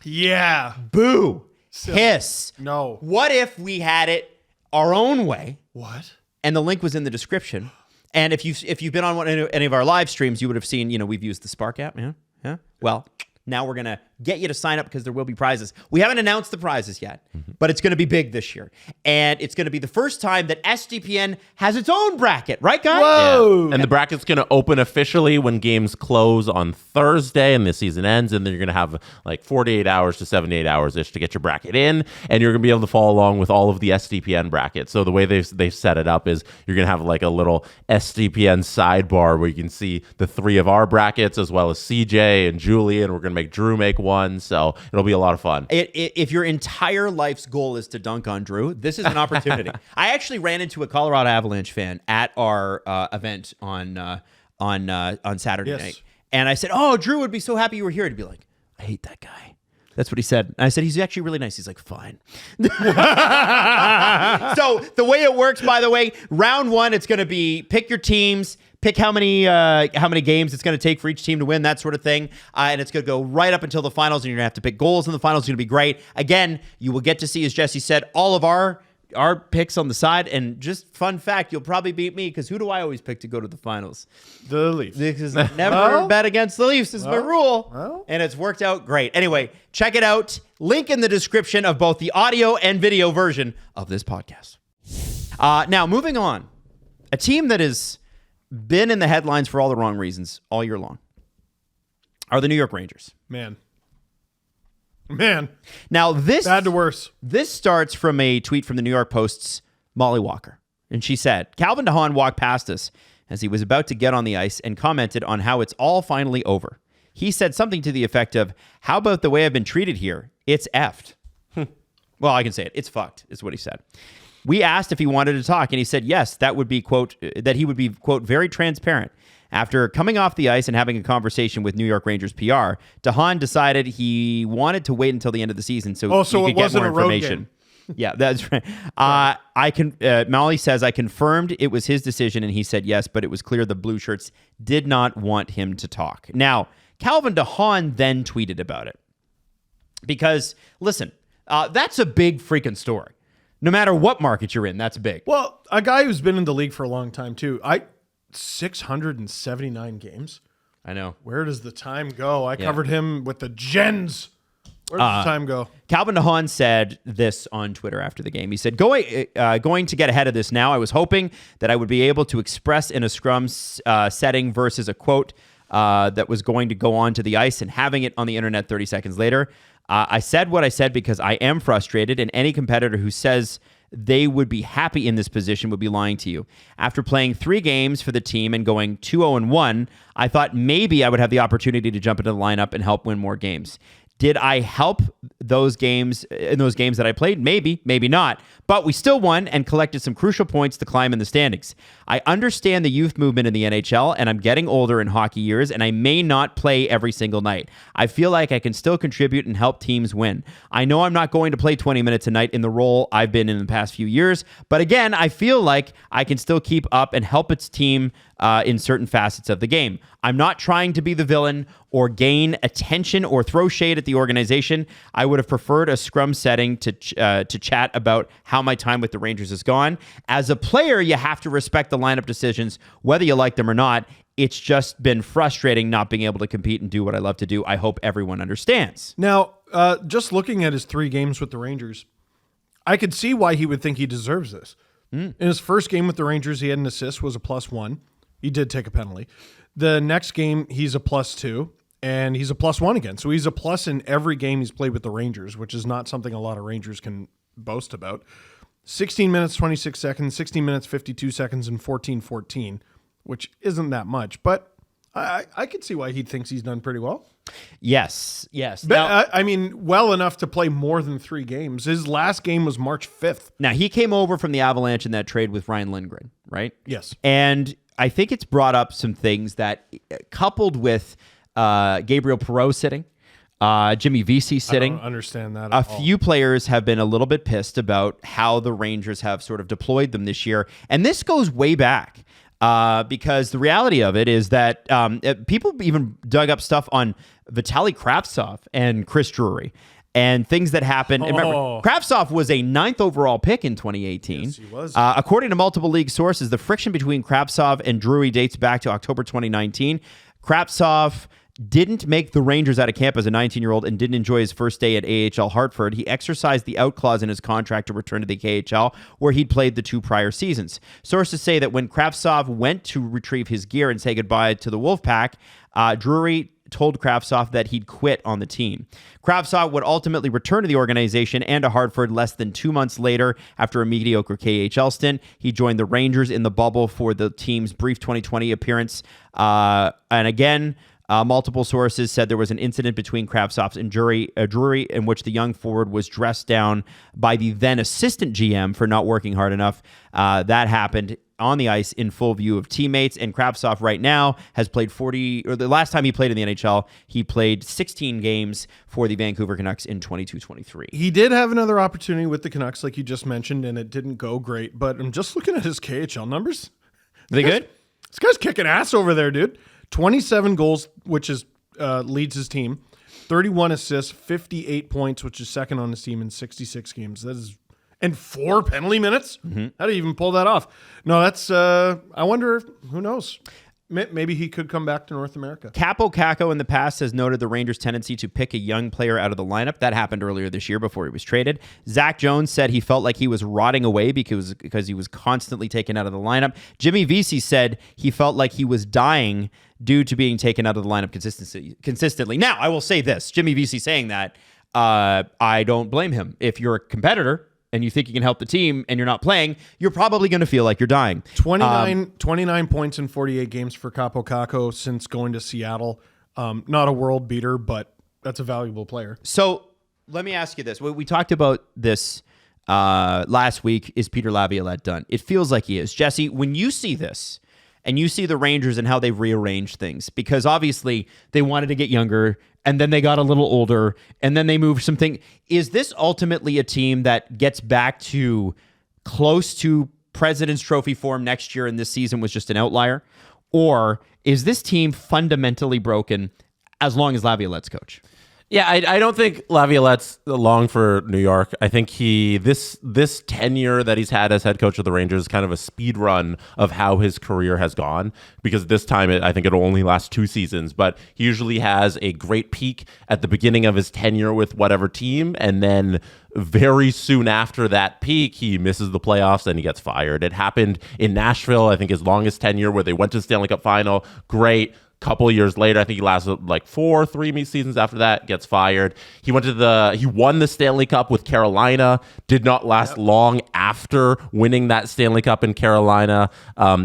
Yeah. Boo. Hiss. No. What if we had it our own way? What? And the link was in the description. And if you've been on any of our live streams, you would have seen, we've used the Spark app. Yeah. Well, Now we're going to get you to sign up because there will be prizes. We haven't announced the prizes yet, but it's going to be big this year. And it's going to be the first time that SDPN has its own bracket. Right, guys? Whoa! Yeah. And the bracket's going to open officially when games close on Thursday and the season ends. And then you're going to have like 48 hours to 78 hours-ish to get your bracket in. And you're going to be able to follow along with all of the SDPN brackets. So the way they've set it up is you're going to have like a little SDPN sidebar where you can see the 3 of our brackets as well as CJ and Julian. We're going to make Drew make one. So it'll be a lot of fun. If your entire life's goal is to dunk on Drew, this is an opportunity. I actually ran into a Colorado Avalanche fan at our event on Saturday night. And I said, "Oh, Drew would be so happy you were here." He'd be like, "I hate that guy." That's what he said. And I said, "He's actually really nice." He's like, "Fine." So the way it works, by the way, round 1, it's going to be pick your teams, pick how many games it's going to take for each team to win, that sort of thing. And it's going to go right up until the finals, and you're going to have to pick goals in the finals. It's going to be great. Again, you will get to see, as Jesse said, all of our picks on the side. And just fun fact, you'll probably beat me because who do I always pick to go to the finals? The Leafs. Because never bet against the Leafs is my rule. And it's worked out great. Anyway, check it out. Link in the description of both the audio and video version of this podcast. Now, moving on. A team that has been in the headlines for all the wrong reasons all year long are the New York Rangers. Man. Now, Bad to worse. This starts from a tweet from the New York Post's Molly Walker. And she said, Calvin DeHaan walked past us as he was about to get on the ice and commented on how it's all finally over. He said something to the effect of, "How about the way I've been treated here? It's effed." Well, I can say it. It's fucked, is what he said. We asked if he wanted to talk, and he said yes, that would be, quote, that he would be, quote, very transparent. After coming off the ice and having a conversation with New York Rangers PR, DeHaan decided he wanted to wait until the end of the season so he could get more information. Yeah, that's right. Molly says, "I confirmed it was his decision," and he said yes, but it was clear the Blue Shirts did not want him to talk. Now, Calvin DeHaan then tweeted about it. Because, listen, that's a big freaking story. No matter what market you're in, that's big. Well, a guy who's been in the league for a long time, too. 679 games. I know. Where does the time go? I covered him with the Gens. Where does the time go? Calvin DeHaan said this on Twitter after the game. He said, going to get ahead of this now, I was hoping that I would be able to express in a scrum setting versus a quote that was going to go on to the ice and having it on the internet 30 seconds later. I said what I said because I am frustrated, and any competitor who says they would be happy in this position would be lying to you. After playing 3 games for the team and going 2-0-1, I thought maybe I would have the opportunity to jump into the lineup and help win more games. Did I help those games in those games that I played? Maybe, maybe not. But we still won and collected some crucial points to climb in the standings. I understand the youth movement in the NHL, and I'm getting older in hockey years, and I may not play every single night. I feel like I can still contribute and help teams win. I know I'm not going to play 20 minutes a night in the role I've been in the past few years, but again, I feel like I can still keep up and help its team in certain facets of the game. I'm not trying to be the villain or gain attention or throw shade at the organization. I would have preferred a scrum setting to chat about how my time with the Rangers has gone. As a player, you have to respect the lineup decisions, whether you like them or not. It's just been frustrating not being able to compete and do what I love to do. I hope everyone understands. Now, just looking at his 3 games with the Rangers, I could see why he would think he deserves this. In his first game with the Rangers, he had an assist, was a +1. He did take a penalty. The next game, he's a +2, and he's a +1 again. So he's a plus in every game he's played with the Rangers, which is not something a lot of Rangers can boast about. 16 minutes, 26 seconds, 16 minutes, 52 seconds, and 14-14, which isn't that much. But I could see why he thinks he's done pretty well. Yes. But, Now, I mean, well enough to play more than 3 games. His last game was March 5th. now, he came over from the Avalanche in that trade with Ryan Lindgren, right? Yes. And I think it's brought up some things that, coupled with Gabriel Perreault sitting, Jimmy Vesey sitting, I don't understand that a at all. few players have been a little bit pissed about how the Rangers have sort of deployed them this year. And this goes way back because the reality of it is that people even dug up stuff on Vitaly Kravtsov and Chris Drury and things that happened. And remember, Kravtsov was a 9th overall pick in 2018. Yes, he was. According to multiple league sources, the friction between Kravtsov and Drury dates back to October 2019. Kravtsov didn't make the Rangers out of camp as a 19-year-old and didn't enjoy his first day at AHL Hartford, he exercised the out clause in his contract to return to the KHL, where he'd played the 2 prior seasons. Sources say that when Kravtsov went to retrieve his gear and say goodbye to the Wolfpack, Drury told Kravtsov that he'd quit on the team. Kravtsov would ultimately return to the organization and to Hartford less than 2 months later after a mediocre KHL stint. He joined the Rangers in the bubble for the team's brief 2020 appearance. And again, multiple sources said there was an incident between Kravtsov and Drury in which the young forward was dressed down by the then assistant GM for not working hard enough. That happened on the ice in full view of teammates, and Kravtsov right now has played the last time he played in the NHL, he played 16 games for the Vancouver Canucks in 22-23. He did have another opportunity with the Canucks, like you just mentioned, and it didn't go great, but I'm just looking at his KHL numbers. Are they good? This guy's kicking ass over there, dude. 27 goals, which is leads his team. 31 assists, 58 points, which is second on his team in 66 games. That is, and 4 penalty minutes? How do you even pull that off? No, that's, I wonder, who knows? Maybe he could come back to North America. Capo Caco in the past has noted the Rangers' tendency to pick a young player out of the lineup. That happened earlier this year before he was traded. Zach Jones said he felt like he was rotting away because he was constantly taken out of the lineup. Jimmy Vesey said he felt like he was dying due to being taken out of the lineup consistently. Now, I will say this. Jimmy Vesey saying that, I don't blame him. If you're a competitor and you think you can help the team and you're not playing, you're probably going to feel like you're dying. 29 points in 48 games for Capo Caco since going to Seattle. Not a world beater, but that's a valuable player. So let me ask you this. We talked about this last week. Is Peter Laviolette done? It feels like he is. Jesse, when you see this and you see the Rangers and how they've rearranged things, because obviously they wanted to get younger and then they got a little older and then they moved something. Is this ultimately a team that gets back to close to President's Trophy form next year and this season was just an outlier? Or is this team fundamentally broken as long as Laviolette's coach? Yeah, I don't think Laviolette's long for New York. I think this tenure that he's had as head coach of the Rangers is kind of a speed run of how his career has gone, because this time I think it'll only last 2 seasons, but he usually has a great peak at the beginning of his tenure with whatever team, and then very soon after that peak, he misses the playoffs and he gets fired. It happened in Nashville, I think his longest tenure, where they went to the Stanley Cup final. Great. Couple of years later, I think he lasted like 3 seasons after that, gets fired. He won the Stanley Cup with Carolina, did not last long after winning that Stanley Cup in Carolina.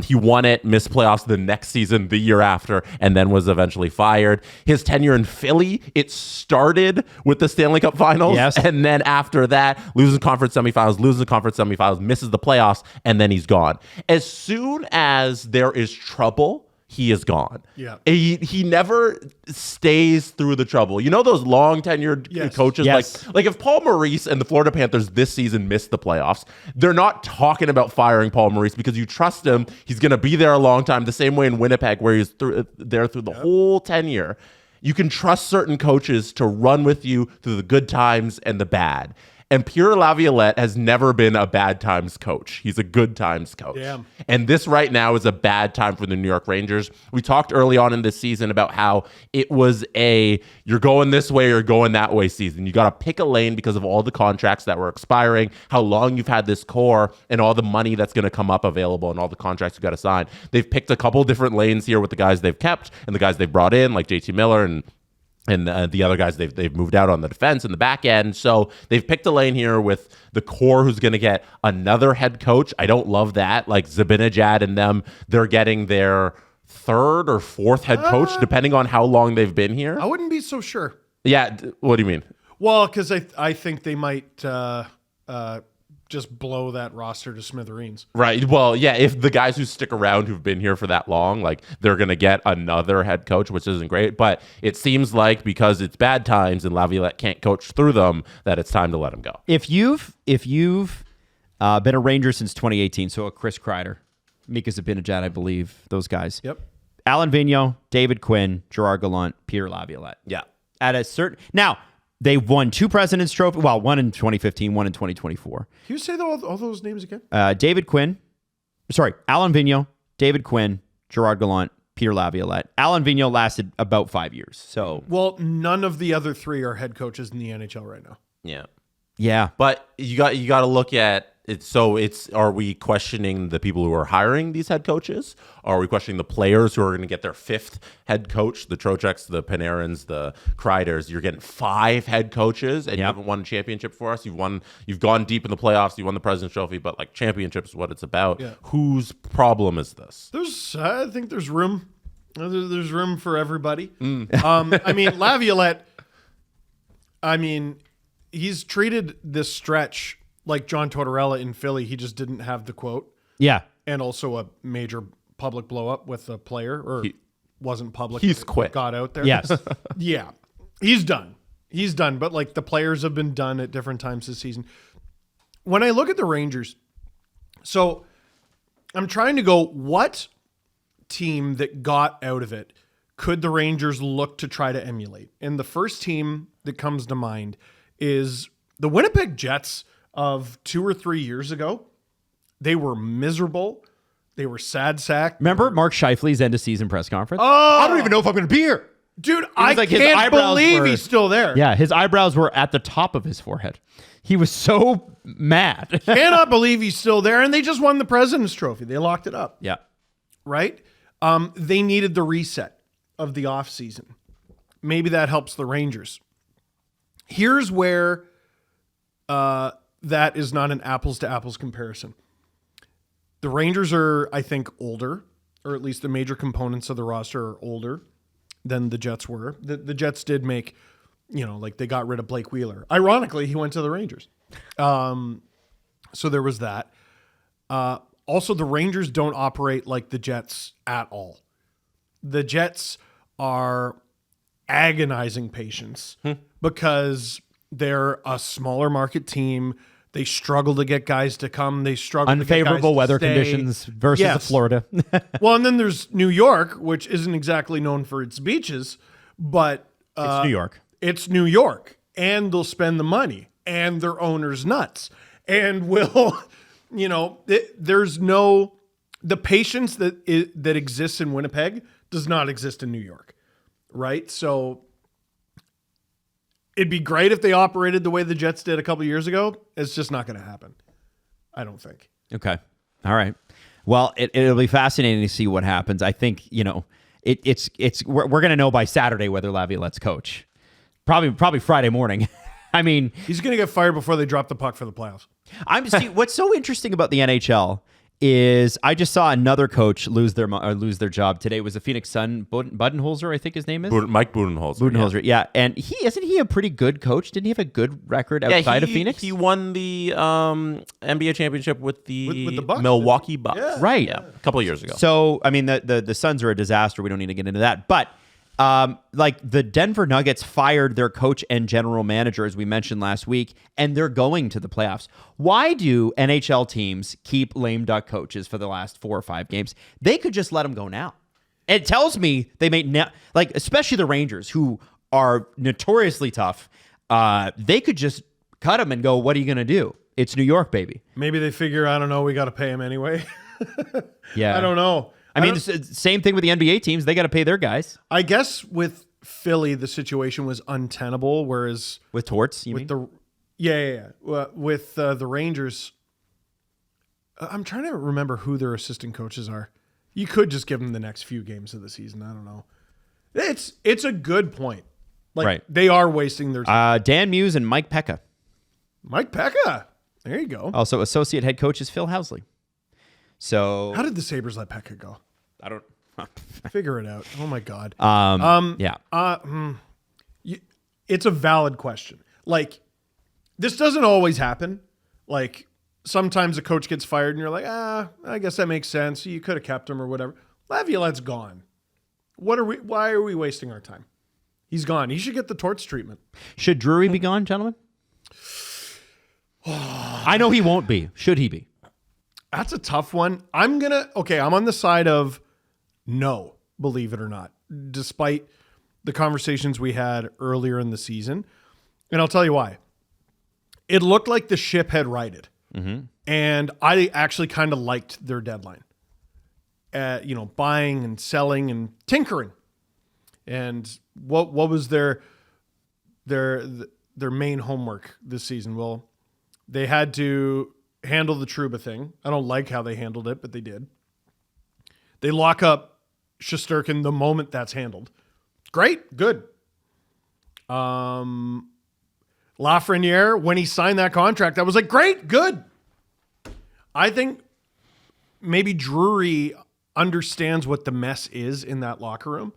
He won it, missed playoffs the next season, the year after, and then was eventually fired. His tenure in Philly, it started with the Stanley Cup finals, and then after that, losing conference semifinals, misses the playoffs, and then he's gone. As soon as there is trouble, he is gone. Yeah. He never stays through the trouble. You know those long tenured coaches? Yes. Like if Paul Maurice and the Florida Panthers this season missed the playoffs, they're not talking about firing Paul Maurice because you trust him. He's going to be there a long time. The same way in Winnipeg, where he's there through the whole tenure. You can trust certain coaches to run with you through the good times and the bad. And Pierre Laviolette has never been a bad times coach. He's a good times coach. Damn. And this right now is a bad time for the New York Rangers. We talked early on in this season about how it was you're going this way or going that way season. You got to pick a lane because of all the contracts that were expiring, how long you've had this core, and all the money that's going to come up available and all the contracts you got to sign. They've picked a couple different lanes here with the guys they've kept and the guys they've brought in, like JT Miller and the other guys they've moved out on the defense and the back end. So they've picked a lane here with the core who's going to get another head coach. I don't love that. Like Zibanejad and them, they're getting their 3rd or 4th head coach, depending on how long they've been here. I wouldn't be so sure. Yeah. What do you mean? Well, because I think they might just blow that roster to smithereens. Right. Well, yeah, if the guys who stick around who've been here for that long, like they're going to get another head coach, which isn't great. But it seems like because it's bad times and Laviolette can't coach through them, that it's time to let him go. If you've been a Ranger since 2018, so a Chris Kreider, Mika Zibanejad, I believe, those guys. Yep. Alan Vigneault, David Quinn, Gerard Gallant, Peter Laviolette. Yeah. At a certain... Now... They've won 2 President's Trophy. Well, one in 2015, one in 2024. Can you say all those names again? Alan Vigneault, David Quinn, Gerard Gallant, Peter Laviolette. Alan Vigneault lasted about 5 years. So, Well, none of the other three are head coaches in the NHL right now. Yeah. yeah. But you got to look at it. So are we questioning the people who are hiring these head coaches? Are we questioning the players who are going to get their fifth head coach? The Trocheks, the Panarins, the Kreiders. You're getting 5 head coaches, and you haven't won a championship for us. You've gone deep in the playoffs. You won the President's Trophy, but like championships is what it's about. Yeah. Whose problem is this? I think there's room. There's room for everybody. I mean, Laviolette. I mean, he's treated this stretch like John Tortorella in Philly. He just didn't have the quote. Yeah. And also a major public blow up with a player, or wasn't public. He's quit. Got out there. Yes. Yeah. He's done. But like the players have been done at different times this season. When I look at the Rangers, so I'm trying to go, what team that got out of it could the Rangers look to try to emulate? And the first team that comes to mind is the Winnipeg Jets of 2 or 3 years ago. They were miserable. They were sad sack. Remember Mark Scheifele's end of season press conference? Oh, I don't even know if I'm going to be here. dude, I like his can't eyebrows believe were- he's still there. Yeah, his eyebrows were at the top of his forehead. He was so mad. Cannot believe he's still there. And they just won the President's Trophy. They locked it up, Yeah. right? They needed the reset of the offseason. Maybe that helps the Rangers. Here's where that is not an apples to apples comparison. The Rangers are, I think, older, or at least the major components of the roster are older than the Jets were. The Jets did make, like they got rid of Blake Wheeler. Ironically, he went to the Rangers. So there was that. Also, the Rangers don't operate like the Jets at all. The Jets are agonizing patience because they're a smaller market team. They struggle to get guys to come. They struggle to get guys Unfavorable to weather stay. conditions versus Yes. Florida. Well, and then there's New York, which isn't exactly known for its beaches, but It's New York. it's New York, and they'll spend the money, and their owner's nuts, and will, there's no, the patience that exists in Winnipeg does not exist in New York, right? So it'd be great if they operated the way the Jets did a couple of years ago. It's just not going to happen, I don't think. Okay. All right. Well, it'll be fascinating to see what happens. I think, we're going to know by Saturday whether Laviolette's coach. Probably Friday morning. I mean, He's going to get fired before they drop the puck for the playoffs. what's so interesting about the NHL is I just saw another coach lose their job today. It was a Phoenix Sun, Budenholzer, I think his name is. Mike Budenholzer. Budenholzer, yeah. And isn't he a pretty good coach? Didn't he have a good record outside of Phoenix? He won the NBA championship with the, With the Bucks, Milwaukee Bucks. Yeah. Right. Yeah, a couple of years ago. So, I mean, the Suns are a disaster. We don't need to get into that. But the Denver Nuggets fired their coach and general manager, as we mentioned last week, and they're going to the playoffs. Why do NHL teams keep lame duck coaches for the last 4 or 5 games? They could just let them go now. It tells me they may especially the Rangers, who are notoriously tough. They could just cut them and go, what are you going to do? It's New York, baby. Maybe they figure, I don't know, we got to pay him anyway. Yeah. I don't know. I mean, same thing with the NBA teams. They got to pay their guys. I guess with Philly, the situation was untenable, whereas With torts, you mean? with the Rangers, I'm trying to remember who their assistant coaches are. You could just give them the next few games of the season. I don't know. It's a good point. Like, Right. they are wasting their time. Dan Muse and Mike Pekka. Mike Pekka. There you go. Also, associate head coach is Phil Housley. So How did the Sabres let Pekka go? I don't. Figure it out. Oh my God. Yeah. It's a valid question. Like, this doesn't always happen. Like, sometimes a coach gets fired and you're like, I guess that makes sense. You could have kept him or whatever. Laviolette's gone. Why are we wasting our time? He's gone. He should get the torts treatment. Should Drury be gone, gentlemen? I know he won't be. Should he be? That's a tough one. I'm on the side of no, believe it or not, despite the conversations we had earlier in the season. And I'll tell you why. It looked like the ship had righted. And I actually kind of liked their deadline. buying and selling and tinkering. And what was their main homework this season? Well, they had to handle the Trouba thing. I don't like how they handled it, but they did. They lock up Shesterkin the moment that's handled. Great, good. Lafreniere, when he signed that contract, I was like, great, good. I think maybe Drury understands what the mess is in that locker room,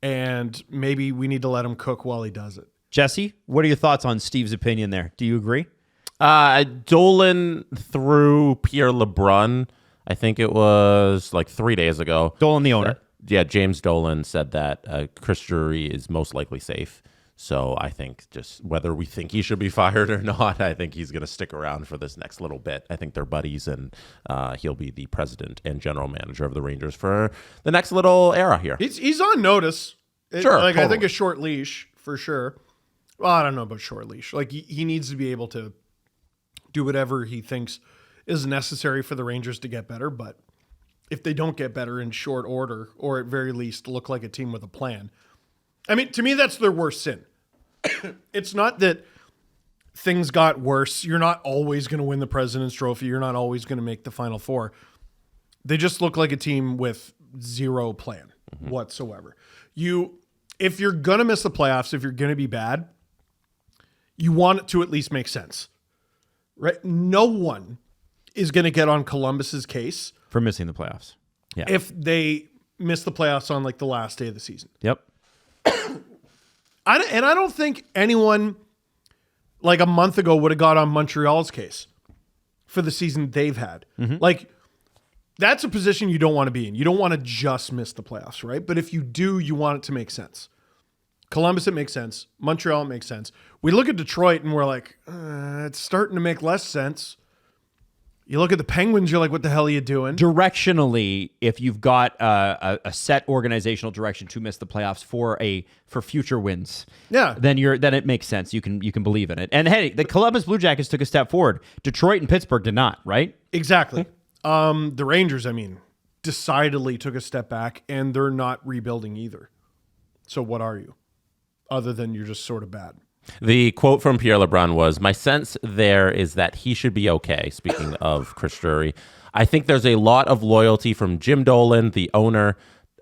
and maybe we need to let him cook while he does it. Jesse, what are your thoughts on Steve's opinion there? Do you agree? Dolan threw Pierre LeBrun, I think it was like 3 days ago. Dolan, the owner. James Dolan said that Chris Drury is most likely safe. So I think just whether we think he should be fired or not, I think he's going to stick around for this next little bit. I think they're buddies, and he'll be the president and general manager of the Rangers for the next little era here. He's on notice. Sure, totally. I think totally. a short leash for sure. Well, I don't know about short leash. Like he needs to be able to do whatever he thinks is necessary for the Rangers to get better. But if they don't get better in short order, or at very least look like a team with a plan, I mean, to me, that's their worst sin. It's not that things got worse. You're not always going to win the President's Trophy. You're not always going to make the Final Four. They just look like a team with zero plan whatsoever. If you're going to miss the playoffs, if you're going to be bad, you want it to at least make sense, right? No one is going to get on Columbus's case For missing the playoffs. Yeah. if they miss the playoffs on like the last day of the season. Yep. I don't think anyone like a month ago would have got on Montreal's case for the season they've had. Like, that's a position you don't want to be in. You don't want to just miss the playoffs, right? But if you do, you want it to make sense. Columbus, it makes sense. Montreal, it makes sense. We look at Detroit and we're like, it's starting to make less sense. You look at the Penguins, you're like, what the hell are you doing? Directionally, if you've got a set organizational direction to miss the playoffs for future wins, Yeah. then it makes sense. You can believe in it. And hey, the Columbus Blue Jackets took a step forward. Detroit and Pittsburgh did not, right? Exactly. The Rangers, I mean, decidedly took a step back, and they're not rebuilding either. So what are you? Other than you're just sort of bad. The quote from Pierre LeBrun was, "My sense there is that he should be okay." Speaking of Chris Drury, I think there's a lot of loyalty from Jim Dolan, the owner.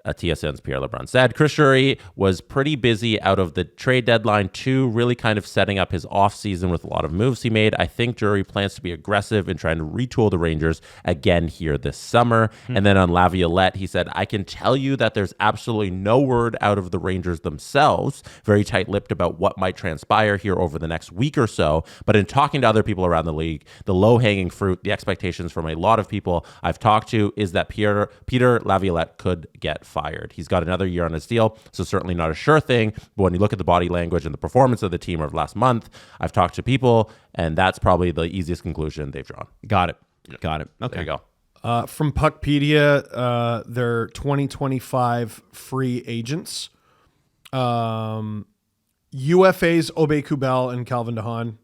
TSN's Pierre LeBrun said Chris Drury was pretty busy out of the trade deadline too, really kind of setting up his offseason with a lot of moves he made. I think Drury plans to be aggressive in trying to retool the Rangers again here this summer. And then on Laviolette, he said, I can tell you that there's absolutely no word out of the Rangers themselves, very tight-lipped about what might transpire here over the next week or so. But in talking to other people around the league, the low-hanging fruit, the expectations from a lot of people I've talked to is that Peter Laviolette could get fired. He's got another year on his deal, so certainly not a sure thing. But when you look at the body language and the performance of the team over the last month, I've talked to people, and that's probably the easiest conclusion they've drawn. Got it. Okay. There you go. From Puckpedia, they're 2025 free agents. UFAs, Obey Kubel and Calvin DeHaan.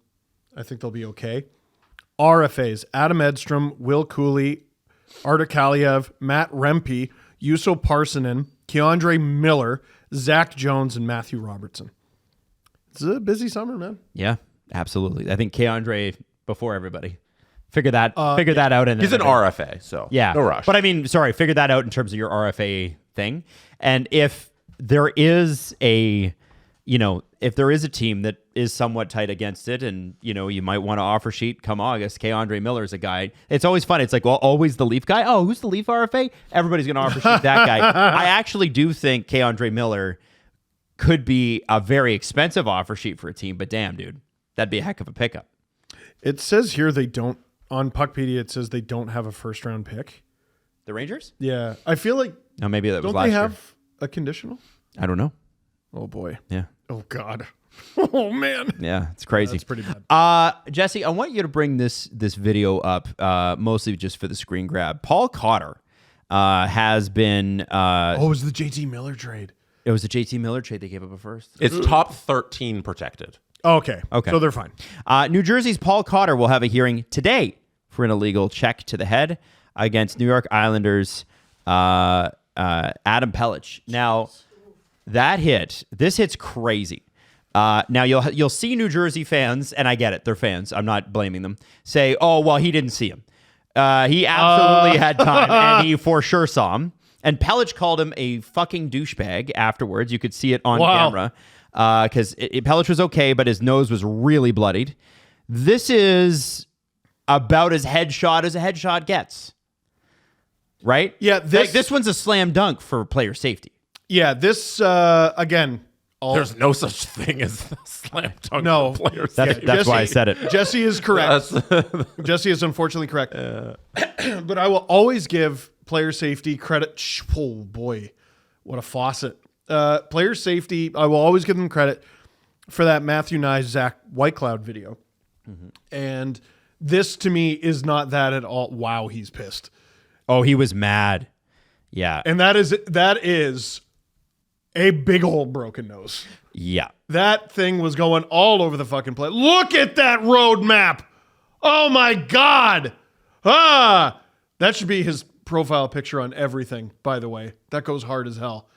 I think they'll be okay. RFAs, Adam Edstrom, Will Cooley, Artur Kaliev, Matt Rempe, Juuso Parssinen, Keandre Miller, Zach Jones, and Matthew Robertson. It's a busy summer, man. Yeah, absolutely. I think Keandre before everybody. Figure that out. And He's an RFA, so yeah, no rush. But I mean, sorry, figure that out in terms of your RFA thing. And if there is a team that is somewhat tight against it, and you might want to offer sheet come August, Keandre Miller is a guy. It's always fun. It's like, well, always the Leaf guy. Oh, who's the Leaf RFA? Everybody's going to offer sheet that guy. I actually do think Keandre Miller could be a very expensive offer sheet for a team, but damn, dude, that'd be a heck of a pickup. It says here they don't, on Puckpedia, it says they don't have a first round pick. The Rangers? Yeah. I feel like, No, maybe that was don't last they year. have a conditional? I don't know. Oh, boy. Yeah. Oh, God. Oh, man. Yeah, it's crazy. That's pretty bad. Jesse, I want you to bring this video up, mostly just for the screen grab. Paul Cotter has been... it was the JT Miller trade. It was the JT Miller trade. They gave up a first. It's top 13 protected. Okay. Okay. So they're fine. New Jersey's Paul Cotter will have a hearing today for an illegal check to the head against New York Islanders Adam Pelech. Now, this hit's crazy. Now you'll see New Jersey fans, and I get it, they're fans. I'm not blaming them. Say, oh well, he didn't see him. He absolutely had time, and he for sure saw him. And Pelech called him a fucking douchebag afterwards. You could see it on camera because Pelech was okay, but his nose was really bloodied. This is about as headshot as a headshot gets, right? Yeah, this one's a slam dunk for player safety. Yeah, this again. There's no such thing as a slam dunk. No. for players. That's why I said it. Jesse is correct. Jesse is unfortunately correct. But I will always give player safety credit. Oh boy, what a faucet! Player safety. I will always give them credit for that Matthew Nye Zach Whitecloud video. And this to me is not that at all. Wow, he's pissed. Oh, he was mad. Yeah, And that is a big old broken nose. yeah. That thing was going all over the fucking place. Look at that road map. Oh my God. That should be his profile picture on everything, by the way. That goes hard as hell.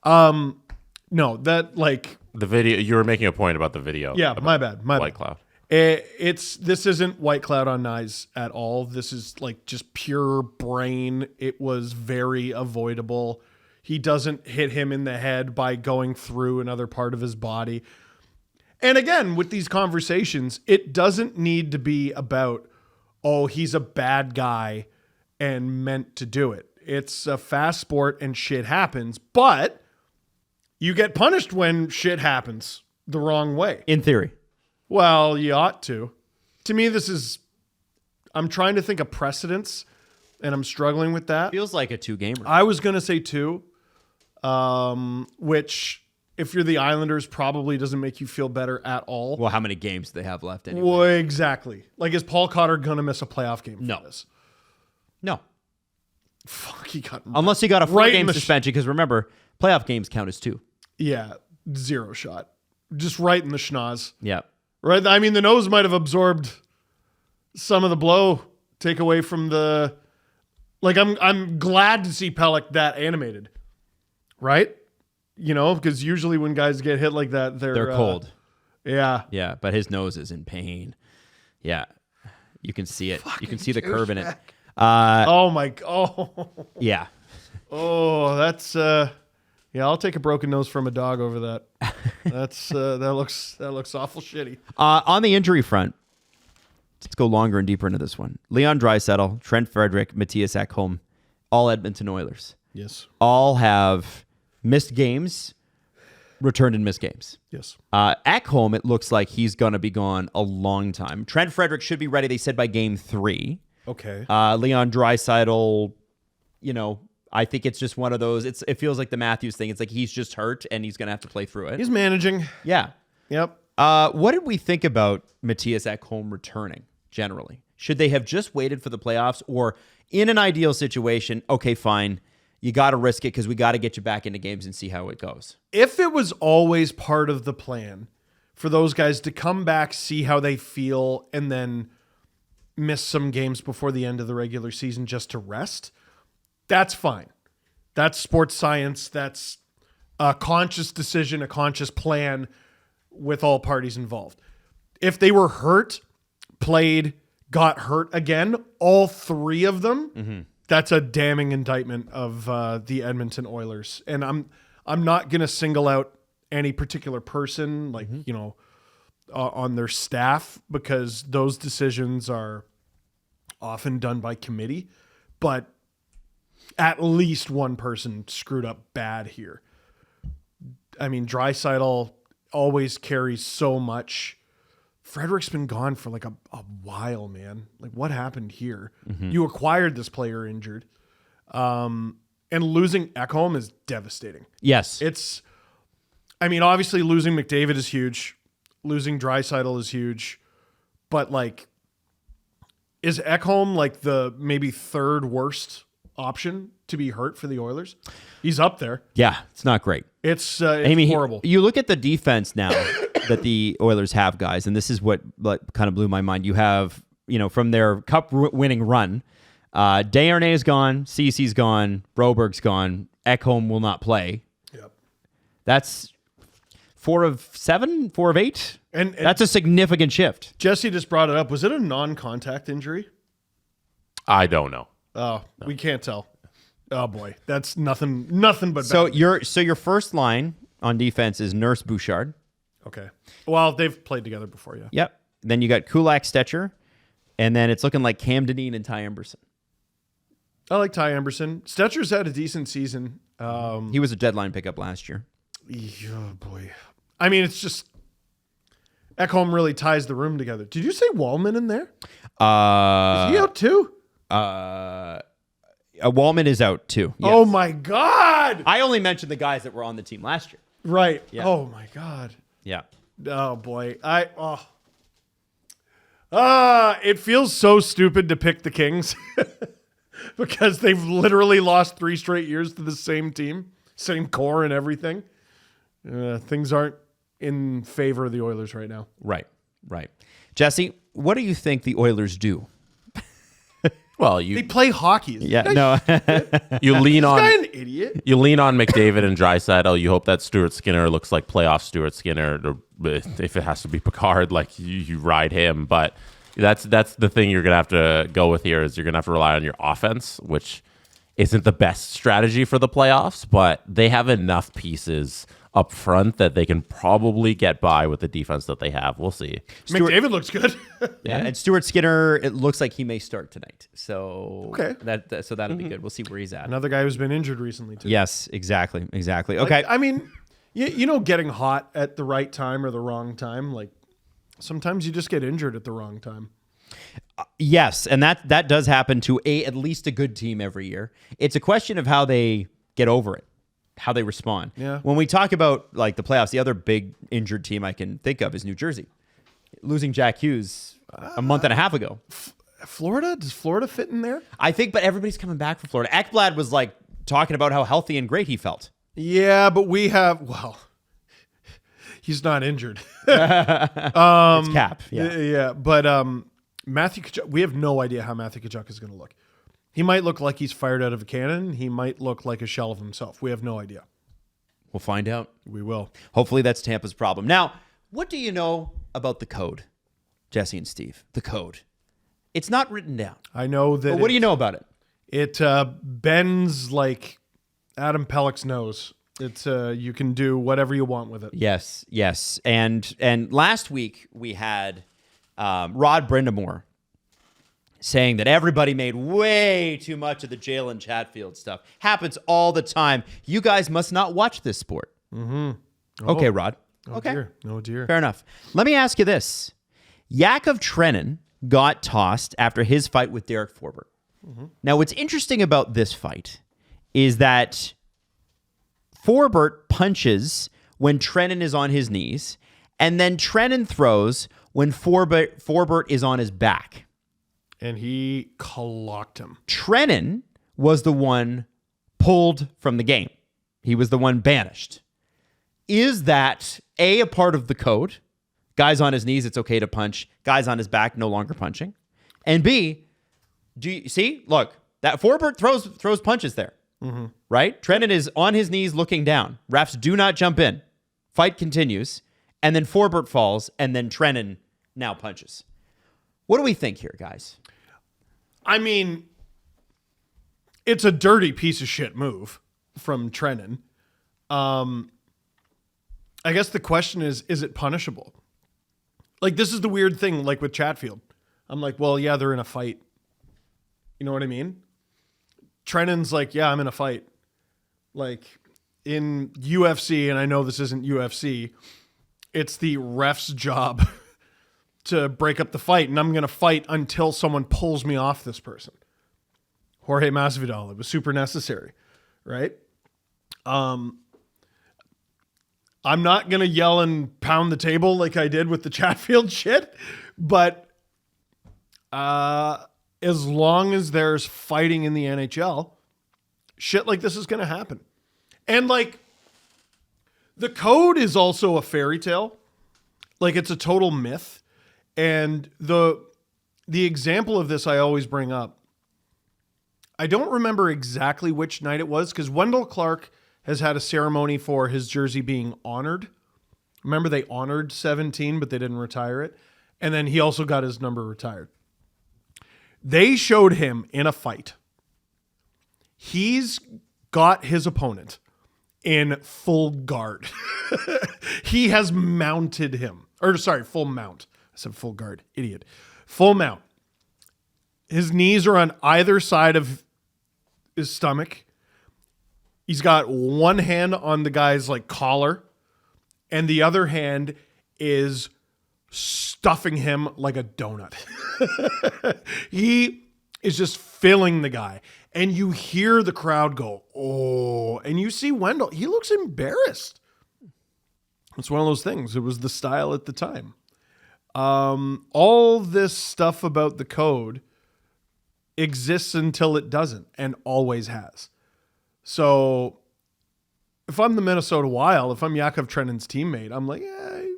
No, that like The video, you were making a point about the video. yeah, about my bad. White Cloud. This isn't White Cloud on Nyes at all. This is like just pure brain. It was very avoidable. He doesn't hit him in the head by going through another part of his body. And again, with these conversations, it doesn't need to be about, oh, he's a bad guy and meant to do it. It's a fast sport and shit happens, but you get punished when shit happens the wrong way. In theory. Well, you ought to. To me, I'm trying to think of precedents, and I'm struggling with that. Feels like a 2-gamer. I was going to say 2, which, if you're the Islanders, probably doesn't make you feel better at all. Well, how many games do they have left anyway? Well, exactly. Like, is Paul Cotter going to miss a playoff game for this? No. Fuck, he got... Unless he got a Right in 4-game the suspension, because remember, playoff games count as 2. Yeah, 0 shot. Just right in the schnoz. Yeah. Right. I mean, the nose might have absorbed some of the blow. Take away from the, like, I'm glad to see Pelech that animated, right? You know, because usually when guys get hit like that, they're cold. Yeah. Yeah, but his nose is in pain. Yeah. You can see it. You can see the curve in it. Oh my. Oh. Yeah. Oh, that's. Yeah, I'll take a broken nose from a dog over that. That's that looks awful shitty. On the injury front, let's go longer and deeper into this one. Leon Draisaitl, Trent Frederick, Matthias Ekholm, all Edmonton Oilers. Yes. All have missed games, returned and missed games. Yes. Ekholm, it looks like he's going to be gone a long time. Trent Frederick should be ready, they said, by game 3. Okay. Leon Draisaitl, you know, I think it's just one of those. It feels like the Matthews thing. It's like he's just hurt and he's going to have to play through it. He's managing. Yeah. Yep. What did we think about Matthias Ekholm returning generally? Should they have just waited for the playoffs, or in an ideal situation, okay, fine, you got to risk it because we got to get you back into games and see how it goes? If it was always part of the plan for those guys to come back, see how they feel, and then miss some games before the end of the regular season just to rest, that's fine. That's sports science. That's a conscious decision, a conscious plan with all parties involved. If they were hurt, played, got hurt again, all 3 of them, that's a damning indictment of the Edmonton Oilers. And I'm not going to single out any particular person, like, you know, on their staff, because those decisions are often done by committee. But at least one person screwed up bad here. I mean, Draisaitl always carries so much. Frederick's been gone for like a while, man. Like, what happened here? You acquired this player injured. And losing Ekholm is devastating. Yes. I mean, obviously losing McDavid is huge. Losing Draisaitl is huge. But, like, is Ekholm like the maybe 3rd worst option to be hurt for the Oilers? He's up there. Yeah, it's not great. It's I mean, horrible. You look at the defense now that the Oilers have, guys, and this is what kind of blew my mind. You have, you know, from their cup winning run, Desharnais is gone. Cece's gone. Broberg's gone. Ekholm will not play. Yep. That's 4 of 7, 4 of 8. And that's a significant shift. Jesse just brought it up. Was it a non-contact injury? I don't know. Oh, we can't tell. Oh boy, that's nothing but So bad. your first line on defense is Nurse Bouchard. Okay. Well, they've played together before, yeah. Yep. Then you got Kulak Stetcher, and then it's looking like Cam Dineen and Ty Emberson. I like Ty Emberson. Stetcher's had a decent season. He was a deadline pickup last year. Oh boy. I mean, it's just Ekholm really ties the room together. Did you say Wallman in there? Is he out too? Wallman is out too. Yes. Oh my God. I only mentioned the guys that were on the team last year. Right. Yeah. Oh my God. Yeah. Oh boy. It feels so stupid to pick the Kings because they've literally lost 3 straight years to the same team, same core and everything. Things aren't in favor of the Oilers right now. Right. Jesse, what do you think the Oilers do? Well, They you play hockey. Yeah. No. you lean This guy on an idiot. you lean on McDavid and Draisaitl. You hope that Stuart Skinner looks like playoff Stuart Skinner. Or if it has to be Picard, like you ride him. But that's the thing you're gonna have to go with here is you're gonna have to rely on your offense, which isn't the best strategy for the playoffs. But they have enough pieces up front that they can probably get by with the defense that they have. We'll see. McDavid looks good. Yeah. And Stuart Skinner, it looks like he may start tonight. So Okay. so that'll be good. We'll see where he's at. Another guy who's been injured recently too. Yes, exactly. Okay. I mean, you know, getting hot at the right time or the wrong time. Like sometimes you just get injured at the wrong time. Yes, and that does happen to at least a good team every year. It's a question of how they get over it, how they respond. Yeah. When we talk about like the playoffs, the other big injured team I can think of is New Jersey, losing Jack Hughes a month and a half ago. Florida? Does Florida fit in there? I think, but everybody's coming back from Florida. Ekblad was like talking about how healthy and great he felt. Yeah, but we have, well, he's not injured. It's Cap. Yeah. Yeah, but Matthew Tkachuk, we have no idea how Matthew Tkachuk is going to look. He might look like he's fired out of a cannon. He might look like a shell of himself. We have no idea. We'll find out. We will. Hopefully that's Tampa's problem. Now, what do you know about the code, Jesse and Steve? The code. It's not written down. I know that. But what do you know about it? It bends like Adam Pelech's nose. It's you can do whatever you want with it. Yes. And last week we had Rod Brindamore saying that everybody made way too much of the Jalen Chatfield stuff. Happens all the time. You guys must not watch this sport. Mm-hmm. Okay, Rod. Okay. Dear. Oh, dear. Fair enough. Let me ask you this. Yakov Trenin got tossed after his fight with Derek Forbort. Mm-hmm. Now, what's interesting about this fight is that Forbort punches when Trenin is on his knees, and then Trenin throws when Forbort is on his back. And he clocked him. Trenin was the one pulled from the game. He was the one banished. Is that a part of the code? Guys on his knees, it's okay to punch. Guys on his back, no longer punching. And B, do you see? Look, that Forbort throws punches there, right? Trenin is on his knees looking down. Refs do not jump in. Fight continues, and then Forbort falls, and then Trenin now punches. What do we think here, guys? I mean, it's a dirty piece of shit move from Trenin. I guess the question is it punishable? Like, this is the weird thing, like with Chatfield. I'm like, well, yeah, they're in a fight. You know what I mean? Trenin's like, yeah, I'm in a fight. Like, in UFC, and I know this isn't UFC, it's the ref's job to break up the fight, and I'm going to fight until someone pulls me off this person. Jorge Masvidal, it was super necessary, right? I'm not going to yell and pound the table like I did with the Chatfield shit, but as long as there's fighting in the NHL, shit like this is going to happen. And like, the code is also a fairy tale. Like, it's a total myth. And the example of this I always bring up I don't remember exactly which night it was because Wendell Clark has had a ceremony for his jersey being honored. Remember, they honored 17, but they didn't retire it. And then he also got his number retired. They showed him in a fight. He's got his opponent in full guard. He has mounted him. Or sorry, full mount. I said full guard. Idiot. Full mount. His knees are on either side of his stomach. He's got one hand on the guy's like collar, and the other hand is stuffing him like a donut. He is just filling the guy. And you hear the crowd go, oh, and you see Wendell. He looks embarrassed. It's one of those things. It was the style at the time. All this stuff about the code exists until it doesn't, and always has. So if I'm the Minnesota Wild, if I'm Yakov Trenin's teammate, I'm like, yeah, I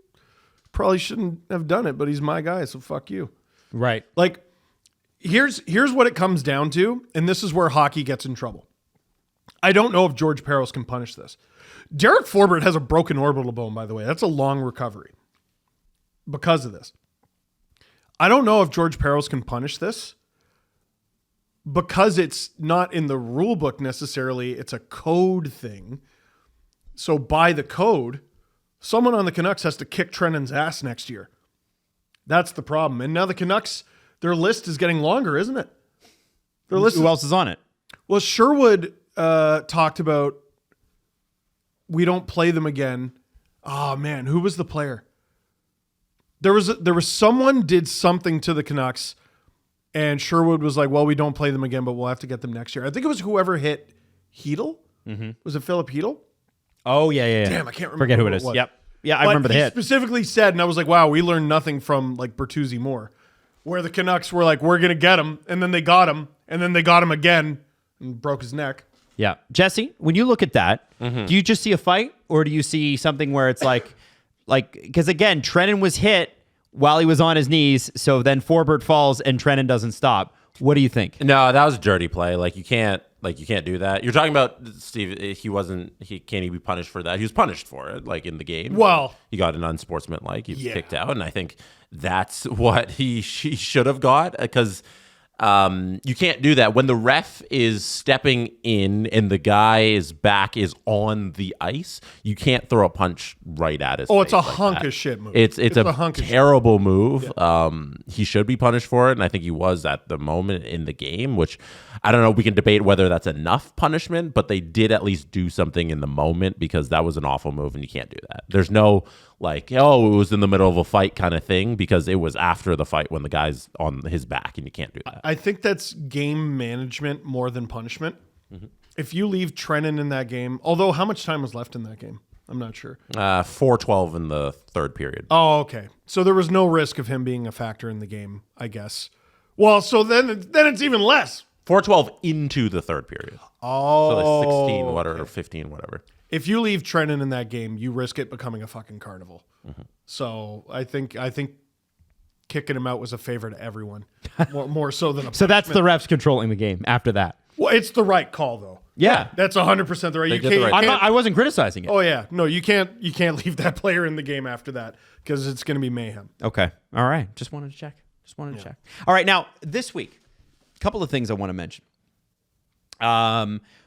probably shouldn't have done it, but he's my guy, so fuck you. Right. Like, here's what it comes down to, and this is where hockey gets in trouble. I don't know if George Parros can punish this. Derek Forbort has a broken orbital bone, by the way. That's a long recovery because of this. I don't know if George Parros can punish this because it's not in the rule book necessarily. It's a code thing. So by the code, someone on the Canucks has to kick Trenin's ass next year. That's the problem. And now the Canucks, their list is getting longer, isn't it? Their list. Who else is on it? Well, Sherwood talked about we don't play them again. Oh man, who was the player? There was someone did something to the Canucks, and Sherwood was like, "Well, we don't play them again, but we'll have to get them next year." I think it was whoever hit Hedl. Mm-hmm. Was it Philip Hedl? Oh yeah. Damn, I can't remember. Forget who it is. Yep. Yeah, I remember the hit. Specifically said, and I was like, "Wow, we learned nothing from like Bertuzzi Moore," where the Canucks were like, "We're gonna get him," and then they got him, and then they got him again and broke his neck. Yeah. Jesse, when you look at that, do you just see a fight, or do you see something where it's like, because again, Trenin was hit while he was on his knees, so then Forbort falls and Trenin doesn't stop. What do you think? No, that was a dirty play. You can't do that. You're talking about Steve. He can't be punished for that. He was punished for it, in the game. Well, he got an unsportsmanlike. He was kicked out, and I think that's what he should have got because. You can't do that when the ref is stepping in and the guy's back is on the ice. You can't throw a punch right at his face. It's a hunk of shit move. It's a terrible move. Yeah. He should be punished for it, and I think he was at the moment in the game, which I don't know. We can debate whether that's enough punishment, but they did at least do something in the moment because that was an awful move, and you can't do that. There's no it was in the middle of a fight kind of thing because it was after the fight when the guy's on his back, and you can't do that. I think that's game management more than punishment. Mm-hmm. If you leave Trenin in that game, although how much time was left in that game? I'm not sure. 4:12 in the third period. Oh, okay. So there was no risk of him being a factor in the game, I guess. Well, so then it's even less. 4:12 into the third period. Oh. So 16, whatever, 15, whatever. If you leave Trenin in that game, you risk it becoming a fucking carnival. Mm-hmm. So I think kicking him out was a favor to everyone, more so than a So that's the refs controlling the game after that. Well, it's the right call, though. Yeah. That's 100% the right. You can't. I wasn't criticizing it. Oh yeah, no, you can't leave that player in the game after that because it's going to be mayhem. Okay. All right. Just wanted to check. Check. All right. Now this week, a couple of things I want to mention.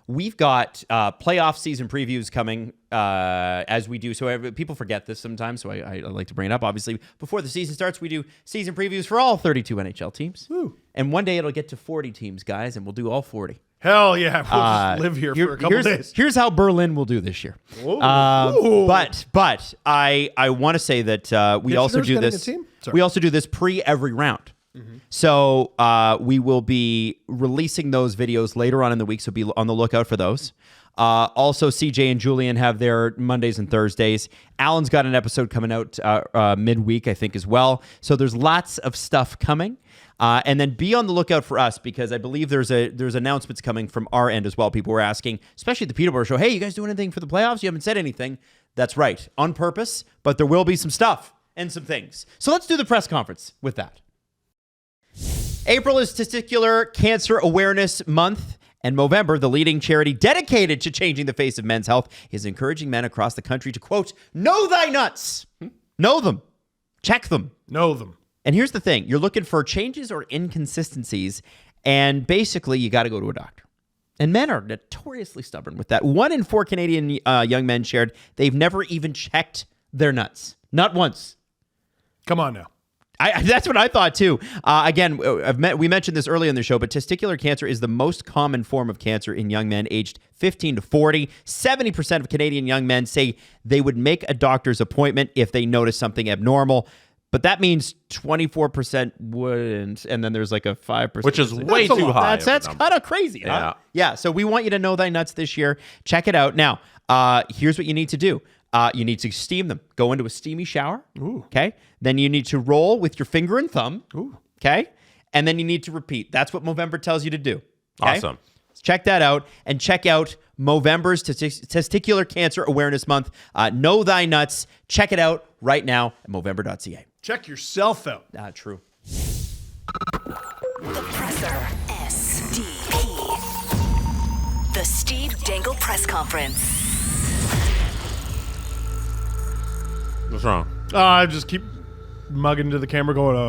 We've got playoff season previews coming as we do. So people forget this sometimes, so I like to bring it up. Obviously, before the season starts, we do season previews for all 32 NHL teams. Woo. And one day it'll get to 40 teams, guys, and we'll do all 40. Hell yeah. We'll just live here for a couple days. Here's how Berlin will do this year. But I want to say that we also do this. We also do this pre every round. Mm-hmm. So we will be releasing those videos later on in the week, so be on the lookout for those. Also, CJ and Julian have their Mondays and Thursdays. Alan's got an episode coming out midweek, I think, as well. So there's lots of stuff coming. And then be on the lookout for us because I believe there's announcements coming from our end as well. People were asking, especially at the Peterborough show, hey, you guys doing anything for the playoffs? You haven't said anything. That's right, on purpose, but there will be some stuff and some things. So let's do the press conference with that. April is Testicular Cancer Awareness Month, And Movember, the leading charity dedicated to changing the face of men's health, is encouraging men across the country to, quote, know thy nuts. Know them. Check them. Know them. And here's the thing. You're looking for changes or inconsistencies, and basically you got to go to a doctor. And men are notoriously stubborn with that. 1 in 4 Canadian young men shared they've never even checked their nuts. Not once. Come on now. That's what I thought too. Again, we mentioned this earlier in the show, but testicular cancer is the most common form of cancer in young men aged 15 to 40. 70% of Canadian young men say they would make a doctor's appointment if they notice something abnormal. But that means 24% wouldn't, and then there's like a 5%. Which is way too high. That's kind of crazy. Yeah. Huh? Yeah, so we want you to know thy nuts this year. Check it out. Now, here's what you need to do. You need to steam them. Go into a steamy shower. Ooh. Okay. Then you need to roll with your finger and thumb. Ooh. Okay. And then you need to repeat. That's what Movember tells you to do. Okay? Awesome. Check that out and check out Movember's Testicular Cancer Awareness Month. Know thy nuts. Check it out right now at Movember.ca. Check yourself out. True. The Presser. SDP. The Steve Dangle Press Conference. What's wrong? I just keep mugging to the camera going, I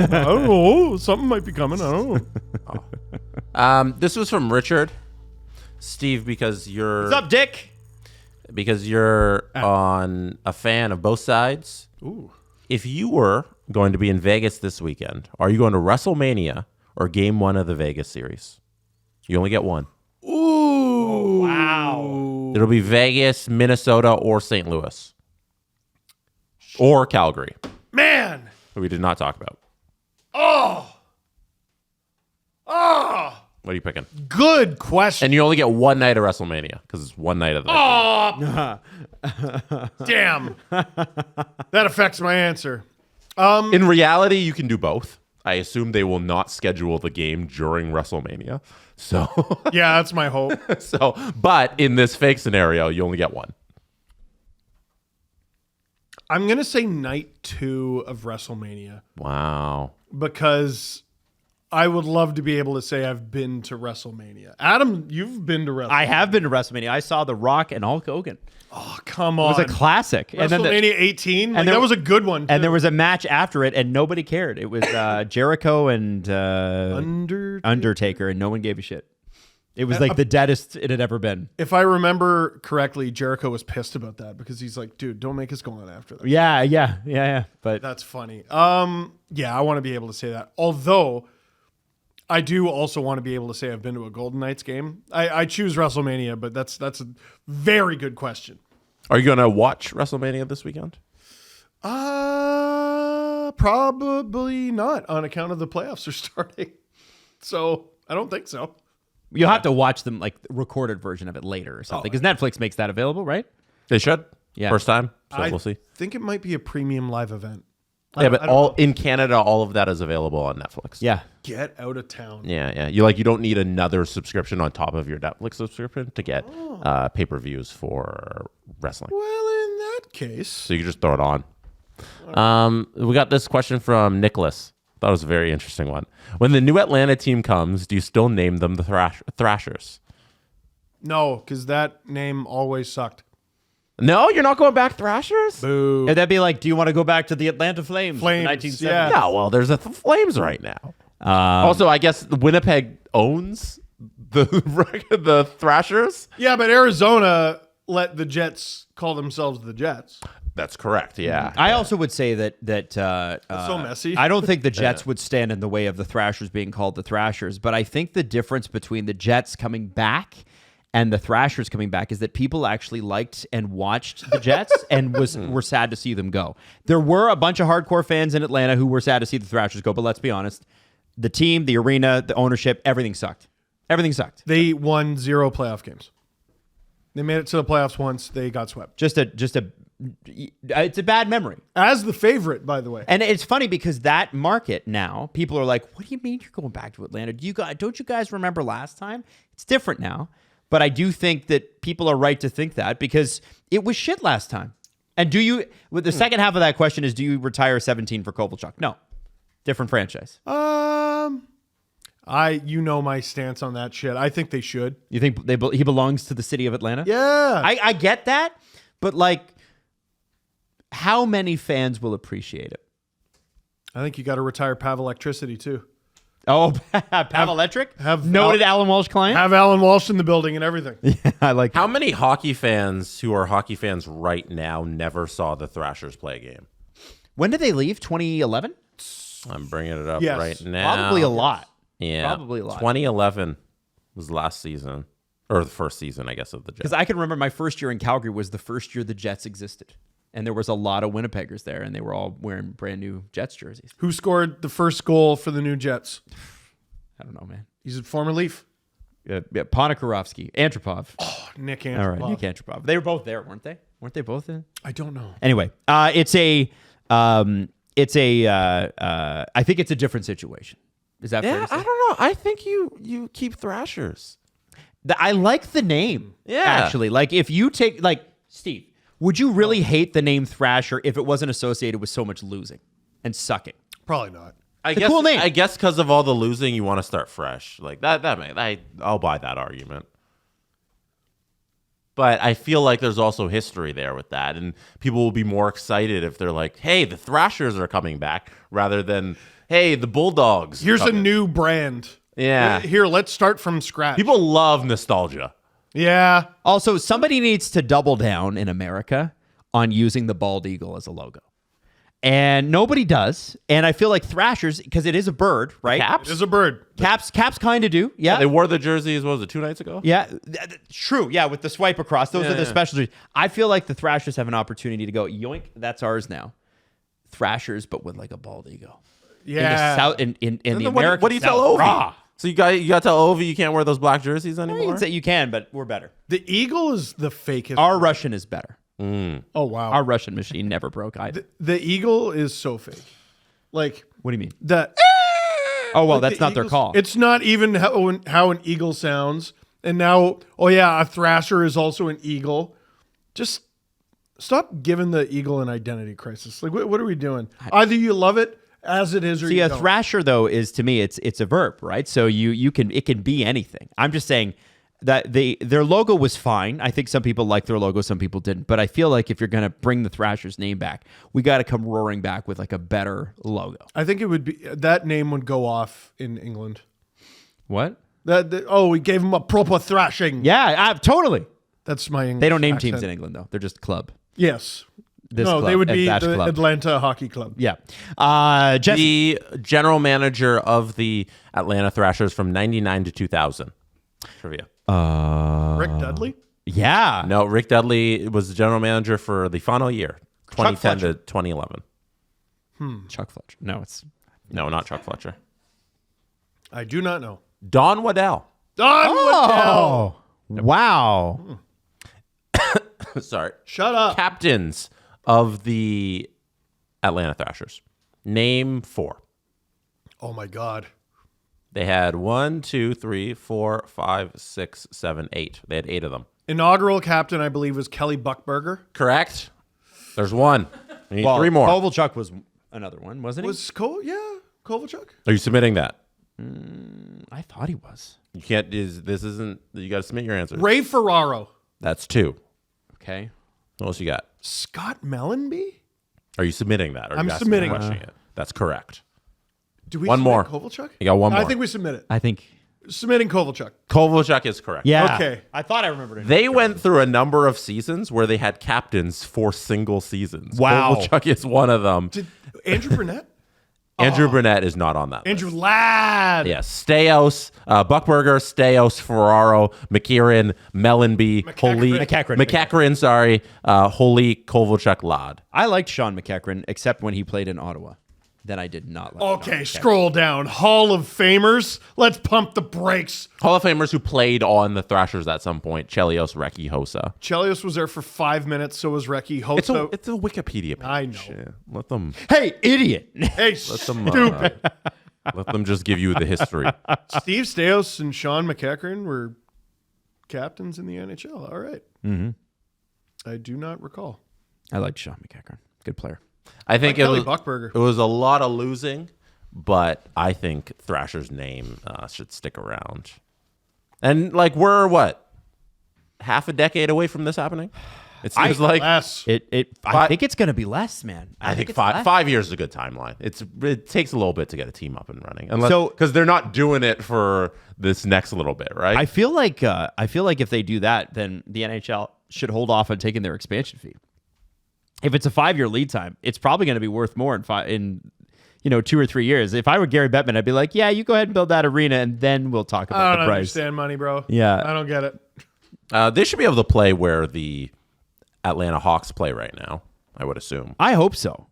don't know. Something might be coming. I don't know. This was from Richard. Steve, because you're... What's up, Dick? Because you're on a fan of both sides. Ooh. If you were going to be in Vegas this weekend, are you going to WrestleMania or Game 1 of the Vegas series? You only get one. Ooh. Wow. It'll be Vegas, Minnesota, or St. Louis. Or Calgary, Man. who we did not talk about. Oh. What are you picking? Good question. And you only get one night of WrestleMania because it's one night of the Damn. That affects my answer. In reality, you can do both. I assume they will not schedule the game during WrestleMania. So, Yeah, that's my hope. But in this fake scenario, you only get one. I'm going to say night 2 of WrestleMania Wow. because I would love to be able to say I've been to WrestleMania. Adam, you've been to WrestleMania. I have been to WrestleMania. I saw The Rock and Hulk Hogan. Oh, come It on. was a classic. WrestleMania 18? Like, there- that was a good one, too. And there was a match after it, and nobody cared. It was Jericho and Undertaker, and no one gave a shit. It was like the deadest it had ever been. If I remember correctly, Jericho was pissed about that because he's like, dude, don't make us go on after that. Yeah. But That's funny. Yeah, I want to be able to say that. Although, I do also want to be able to say I've been to a Golden Knights game. I choose WrestleMania, but that's a very good question. Are you going to watch WrestleMania this weekend? Probably not on account of the playoffs are starting. So I don't think so. you'll have to watch them like recorded version of it later or something because Netflix makes that available, right? They should. Yeah. First time. So I we'll see. think it might be a premium live event. Yeah, but I don't know. in Canada, all of that is available on Netflix. Yeah. Get out of town. Yeah. You don't need another subscription on top of your Netflix subscription to get pay-per-views for wrestling. Well, in that case, So you can just throw it on. We got this question from Nicholas. That was a very interesting one. When the new Atlanta team comes, do you still name them the Thrashers? no, because that name always sucked. No, you're not going back Thrashers? Boo. And that'd be like, do you want to go back to the Atlanta Flames? Flames, 1970s? yeah. No, well, there's a Flames right now. Also, I guess Winnipeg owns the Thrashers. Yeah, but Arizona let the Jets call themselves the Jets. That's correct. Yeah. I also would say that so messy. I don't think the Jets would stand in the way of the Thrashers being called the Thrashers, but I think the difference between the Jets coming back and the Thrashers coming back is that people actually liked and watched the Jets and were sad to see them go. There were a bunch of hardcore fans in Atlanta who were sad to see the Thrashers go, but let's be honest, the team, the arena, the ownership, everything sucked. Everything sucked. They won 0 playoff games. They made it to the playoffs once. They got swept. It's a bad memory. As the favorite, by the way. And it's funny because that market now, people are like, what do you mean you're going back to Atlanta? Don't you guys remember last time? It's different now. But I do think that people are right to think that because it was shit last time. And with the second half of that question is, do you retire 17 for Kovalchuk? No. Different franchise. You know my stance on that shit. I think they should. You think he belongs to the city of Atlanta? Yeah. I get that, but like, how many fans will appreciate it? I think you got to retire Pav Electricity too. Oh, Pav Electric? have Noted Alan Walsh client? Have Alan Walsh in the building and everything. Yeah, I like How many hockey fans who are hockey fans right now never saw the Thrashers play a game? When did they leave? 2011? I'm bringing it up Yes. right now. Probably a lot. Yeah, Probably a lot. 2011 was last season, or the first season, I guess, of the Jets. Because I can remember my first year in Calgary was the first year the Jets existed. And there was a lot of Winnipeggers there, and they were all wearing brand new Jets jerseys. Who scored the first goal for the new Jets? I don't know, man. He's a former Leaf. Yeah, Ponikarovsky, Antropov. Nick Antropov. All right, Nick Antropov. They were both there, weren't they? Weren't they both in? I don't know. Anyway, I think it's a different situation. Is that fair Yeah, to say? I don't know. I think you keep Thrashers. I like the name. Yeah. Actually, like if you take Steve, would you really hate the name Thrasher if it wasn't associated with so much losing and sucking? Probably not. It's a cool name. I guess because of all the losing, you want to start fresh. Like that. I'll buy that argument. But I feel like there's also history there with that, and people will be more excited if they're like, "Hey, the Thrashers are coming back," rather than, "Hey, the Bulldogs." Here's a coming." new brand. Yeah. Here, let's start from scratch. People love nostalgia. Yeah. Also, somebody needs to double down in America on using the bald eagle as a logo. And nobody does. And I feel like Thrashers, because it is a bird, right? Caps? It is a bird. Caps kind of do. Yeah. They wore the jerseys, what was it, 2 nights ago? Yeah, true. Yeah, with the swipe across. Those are the yeah. special jerseys. I feel like the Thrashers have an opportunity to go, yoink, that's ours now. Thrashers, but with like a bald eagle. Yeah. In the Then American what do you tell South, Ovi? rah. So you got to tell Ovi you can't wear those black jerseys You anymore? can say you can, but we're better. The eagle is the fakest. Our Russian is better. Oh, wow. Our Russian machine never broke either. The eagle is so fake. Like, What do you mean? the... Oh, well, like that's the not their eagles- call. It's not even how an eagle sounds. And now, oh yeah, a thrasher is also an eagle. Just stop giving the eagle an identity crisis. Like, what are we doing? Either you love it as it is, or See, you a don't. thrasher though is to me it's a verb, right? So it can be anything. I'm just saying that their logo was fine. I think some people liked their logo, some people didn't. But I feel like if you're gonna bring the Thrashers name back, we got to come roaring back with like a better logo. I think it would be that name would go off in England. What? We gave him a proper thrashing. Yeah, totally. That's my English They don't name accent. teams in England though. They're just club. Yes. This no, club, they would at be Thatch the Club. Atlanta Hockey Club. Yeah. Jesse. The general manager of the Atlanta Thrashers from 99 to 2000. Trivia. Rick Dudley? Yeah. No, Rick Dudley was the general manager for the final year, 2010 to 2011. Chuck Fletcher. No, it's No, not Chuck Fletcher. I do not know. Don Waddell. Don Waddell. Wow. Sorry. Shut up. Captains of the Atlanta Thrashers. Name 4. Oh my God. They had 1, 2, 3, 4, 5, 6, 7, 8. They had 8 of them. Inaugural captain, I believe, was Kelly Buckberger. Correct. There's 1. You need 3 more. Kovalchuk was another one, wasn't he? Was Kovalchuk? Are you submitting that? I thought he was. You can't. This isn't. You got to submit your answer. Ray Ferraro. That's 2. Okay. What else you got? Scott Mellenby? Are you submitting that? Or are I'm you asking submitting a question yet? That's correct. Do we One submit more. Kovalchuk? You got one more. I think we submit it. I think. Submitting Kovalchuk. Kovalchuk is correct. Yeah. Okay. I thought I remembered it. They went through a number of seasons where they had captains for single seasons. Wow. Kovalchuk is one of them. Did Andrew Burnett? Andrew Burnett is not on that Andrew list. Ladd. Yes. Steos, Buckberger, Steos, Ferraro, McKieran, Mellenby, Holy McEachran. sorry, Holy Kovalchuk Ladd. I liked Sean McEachran, except when he played in Ottawa. Then I did not like Okay, scroll down. Hall of Famers. Let's pump the brakes. Hall of Famers who played on the Thrashers at some point. Chelios, Reki, Hossa. Chelios was there for 5 minutes. So was Reki. Hossa. It's a Wikipedia page. I know. Yeah, let them Hey, idiot. Hey, let them stupid. let them just give you the history. Steve Steos and Sean McEachran were captains in the NHL. All right. Mm-hmm. I do not recall. I liked Sean McEachran. Good player. I think Kelly it Buckberger. was a lot of losing, but I think Thrashers' name should stick around. And like we're what, half a decade away from this happening? It seems like less. I think it's going to be less, man. I think it's 5 years is a good timeline. It takes a little bit to get a team up and running, because they're not doing it for this next little bit, right? I feel like if they do that, then the NHL should hold off on taking their expansion fee. If it's a 5-year lead time, it's probably going to be worth more in 2 or 3 years. If I were Gary Bettman, I'd be like, yeah, you go ahead and build that arena, and then we'll talk about the I don't price. understand money, bro. Yeah. I don't get it. They should be able to play where the Atlanta Hawks play right now, I would assume. I hope so.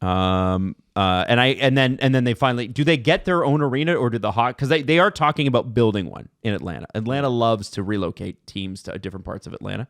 And then they finally, do they get their own arena, or do the Hawks, because they are talking about building one in Atlanta. Atlanta loves to relocate teams to different parts of Atlanta.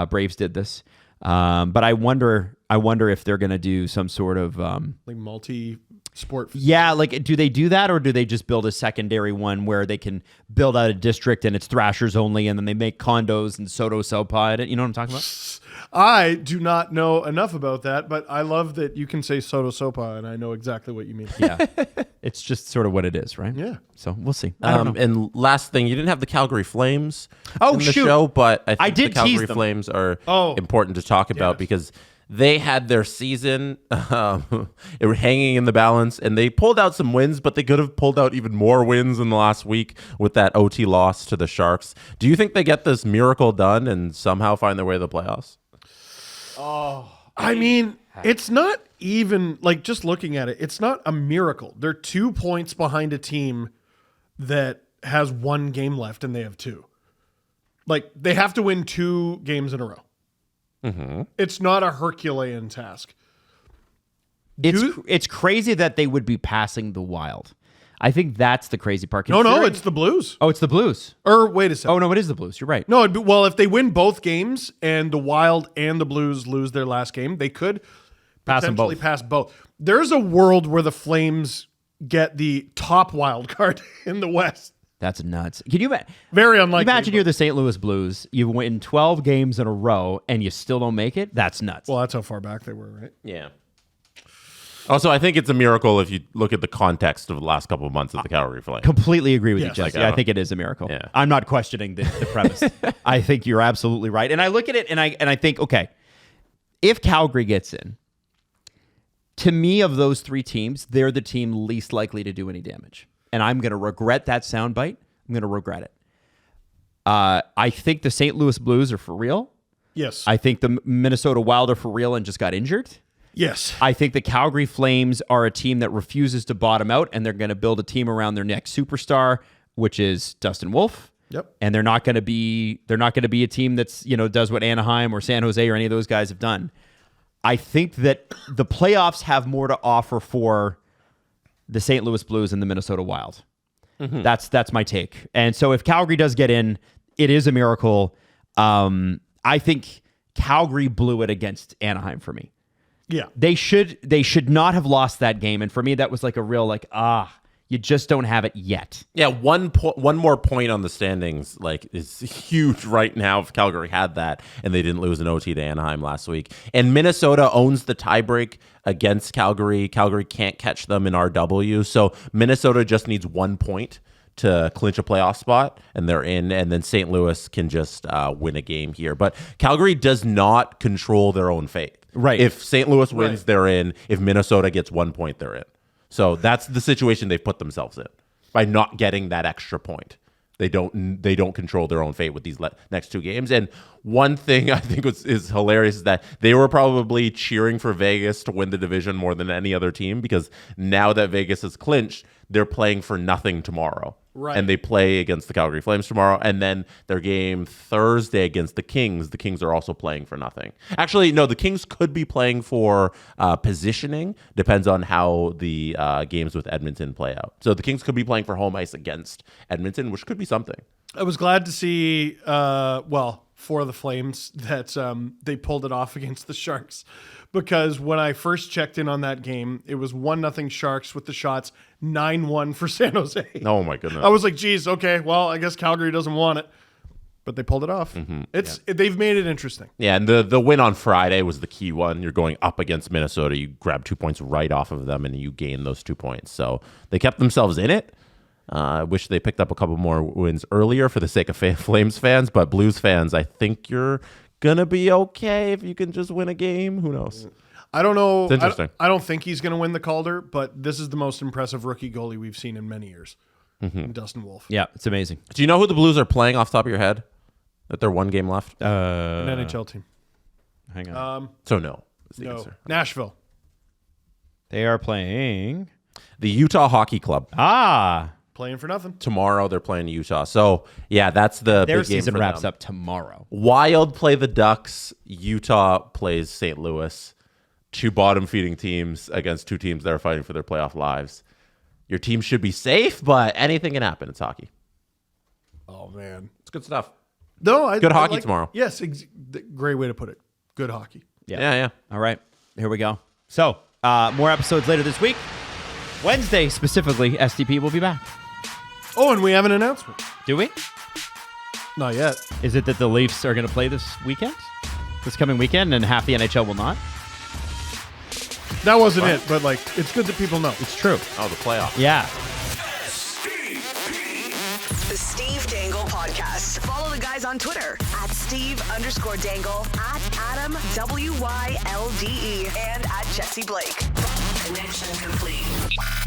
Braves did this. But I wonder if they're going to do some sort of Like multi-sport. yeah, like do they do that, or do they just build a secondary one where they can build out a district and it's Thrashers only, and then they make condos and Soto Sopa? You know what I'm talking about? I do not know enough about that, but I love that you can say Soto Sopa, and I know exactly what you mean. Yeah, it's just sort of what it is, right? Yeah. So we'll see. I don't know. And last thing, you didn't have the Calgary Flames Oh, in the shoot. show, but I think did the Calgary tease them. Flames are Oh. important to talk about because they had their season it were hanging in the balance, and they pulled out some wins, but they could have pulled out even more wins in the last week with that OT loss to the Sharks. Do you think they get this miracle done and somehow find their way to the playoffs? I mean, it's not even, like, just looking at it, it's not a miracle. They're 2 points behind a team that has 1 game left, and they have 2. Like, they have to win 2 games in a row. Mm-hmm. It's not a Herculean task. It's crazy that they would be passing the Wild. I think that's the crazy part. No, Considering- it's the Blues. Oh, it's the Blues. Or, wait a second. Oh, no, it is the Blues. You're right. No, well, if they win both games and the Wild and the Blues lose their last game, they could Pass them potentially both. pass both. There's a world where the Flames get the top wild card in the West. That's nuts. Can you Very unlikely. imagine you're the St. Louis Blues, you win 12 games in a row, and you still don't make it? That's nuts. Well, that's how far back they were, right? Yeah. Also, I think it's a miracle if you look at the context of the last couple of months of the Calgary Flames. Completely agree with Yes. you, Jesse. Like, I think it is a miracle. Yeah. I'm not questioning the premise. I think you're absolutely right. And I look at it and I think, okay, if Calgary gets in, to me, of those 3 teams, they're the team least likely to do any damage. And I'm going to regret that soundbite. I'm going to regret it. I think the St. Louis Blues are for real. Yes. I think the Minnesota Wild are for real and just got injured. Yes. I think the Calgary Flames are a team that refuses to bottom out, and they're going to build a team around their next superstar, which is Dustin Wolf. Yep. And they're not going to be a team that's, does what Anaheim or San Jose or any of those guys have done. I think that the playoffs have more to offer for the St. Louis Blues and the Minnesota Wild. Mm-hmm. That's my take. And so if Calgary does get in, it is a miracle. I think Calgary blew it against Anaheim for me. Yeah. They should not have lost that game. And for me, that was like a real you just don't have it yet. Yeah, one more point on the standings is huge right now if Calgary had that and they didn't lose an OT to Anaheim last week. And Minnesota owns the tiebreak against Calgary. Calgary can't catch them in RW. So Minnesota just needs 1 point to clinch a playoff spot, and they're in, and then St. Louis can just win a game here. But Calgary does not control their own fate. Right. If St. Louis wins, they're in. If Minnesota gets 1 point, they're in. So that's the situation they've put themselves in by not getting that extra point. They don't control their own fate with these next 2 games. And one thing I think is hilarious is that they were probably cheering for Vegas to win the division more than any other team, because now that Vegas has clinched, they're playing for nothing tomorrow. Right. And they play against the Calgary Flames tomorrow. And then their game Thursday against the Kings. The Kings are also playing for nothing. Actually, no, the Kings could be playing for positioning. Depends on how the games with Edmonton play out. So the Kings could be playing for home ice against Edmonton, which could be something. I was glad to see, for the Flames, that they pulled it off against the Sharks, because when I first checked in on that game, it was 1-0 Sharks with the shots, 9-1 for San Jose. Oh, my goodness. I was like, geez, okay, well, I guess Calgary doesn't want it. but they pulled it off. They've made it interesting. Yeah, and the win on Friday was the key one. You're going up against Minnesota. You grab 2 points right off of them, and you gain those 2 points. So they kept themselves in it. I wish they picked up a couple more wins earlier for the sake of Flames fans, but Blues fans, I think you're going to be okay if you can just win a game. Who knows? I don't know. It's interesting. I don't think he's going to win the Calder, but this is the most impressive rookie goalie we've seen in many years. Dustin Wolf. Yeah, it's amazing. Do you know who the Blues are playing off the top of your head? That they're 1 game left? An NHL team. Hang on. So no. Is the No. answer. Nashville. They are playing. The Utah Hockey Club. Playing for nothing. Tomorrow they're playing Utah. So yeah, that's the Their big game season for wraps them. up tomorrow. Wild play the Ducks. Utah plays St. Louis. 2 bottom feeding teams against 2 teams that are fighting for their playoff lives. Your team should be safe, but anything can happen. It's hockey. Oh, man. It's good stuff. No, Good hockey tomorrow. Yes, great way to put it. Good hockey. Yeah. All right. Here we go. So, more episodes later this week. Wednesday, specifically, STP will be back. Oh, and we have an announcement. Do we? Not yet. Is it that the Leafs are going to play this weekend? This coming weekend, and half the NHL will not? That wasn't it, but it's good that people know. It's true. Oh, the playoff. Yeah. The Steve Dangle Podcast. Follow the guys on Twitter at Steve_Dangle, at Adam WYLDE, and at Jesse Blake. Connection complete.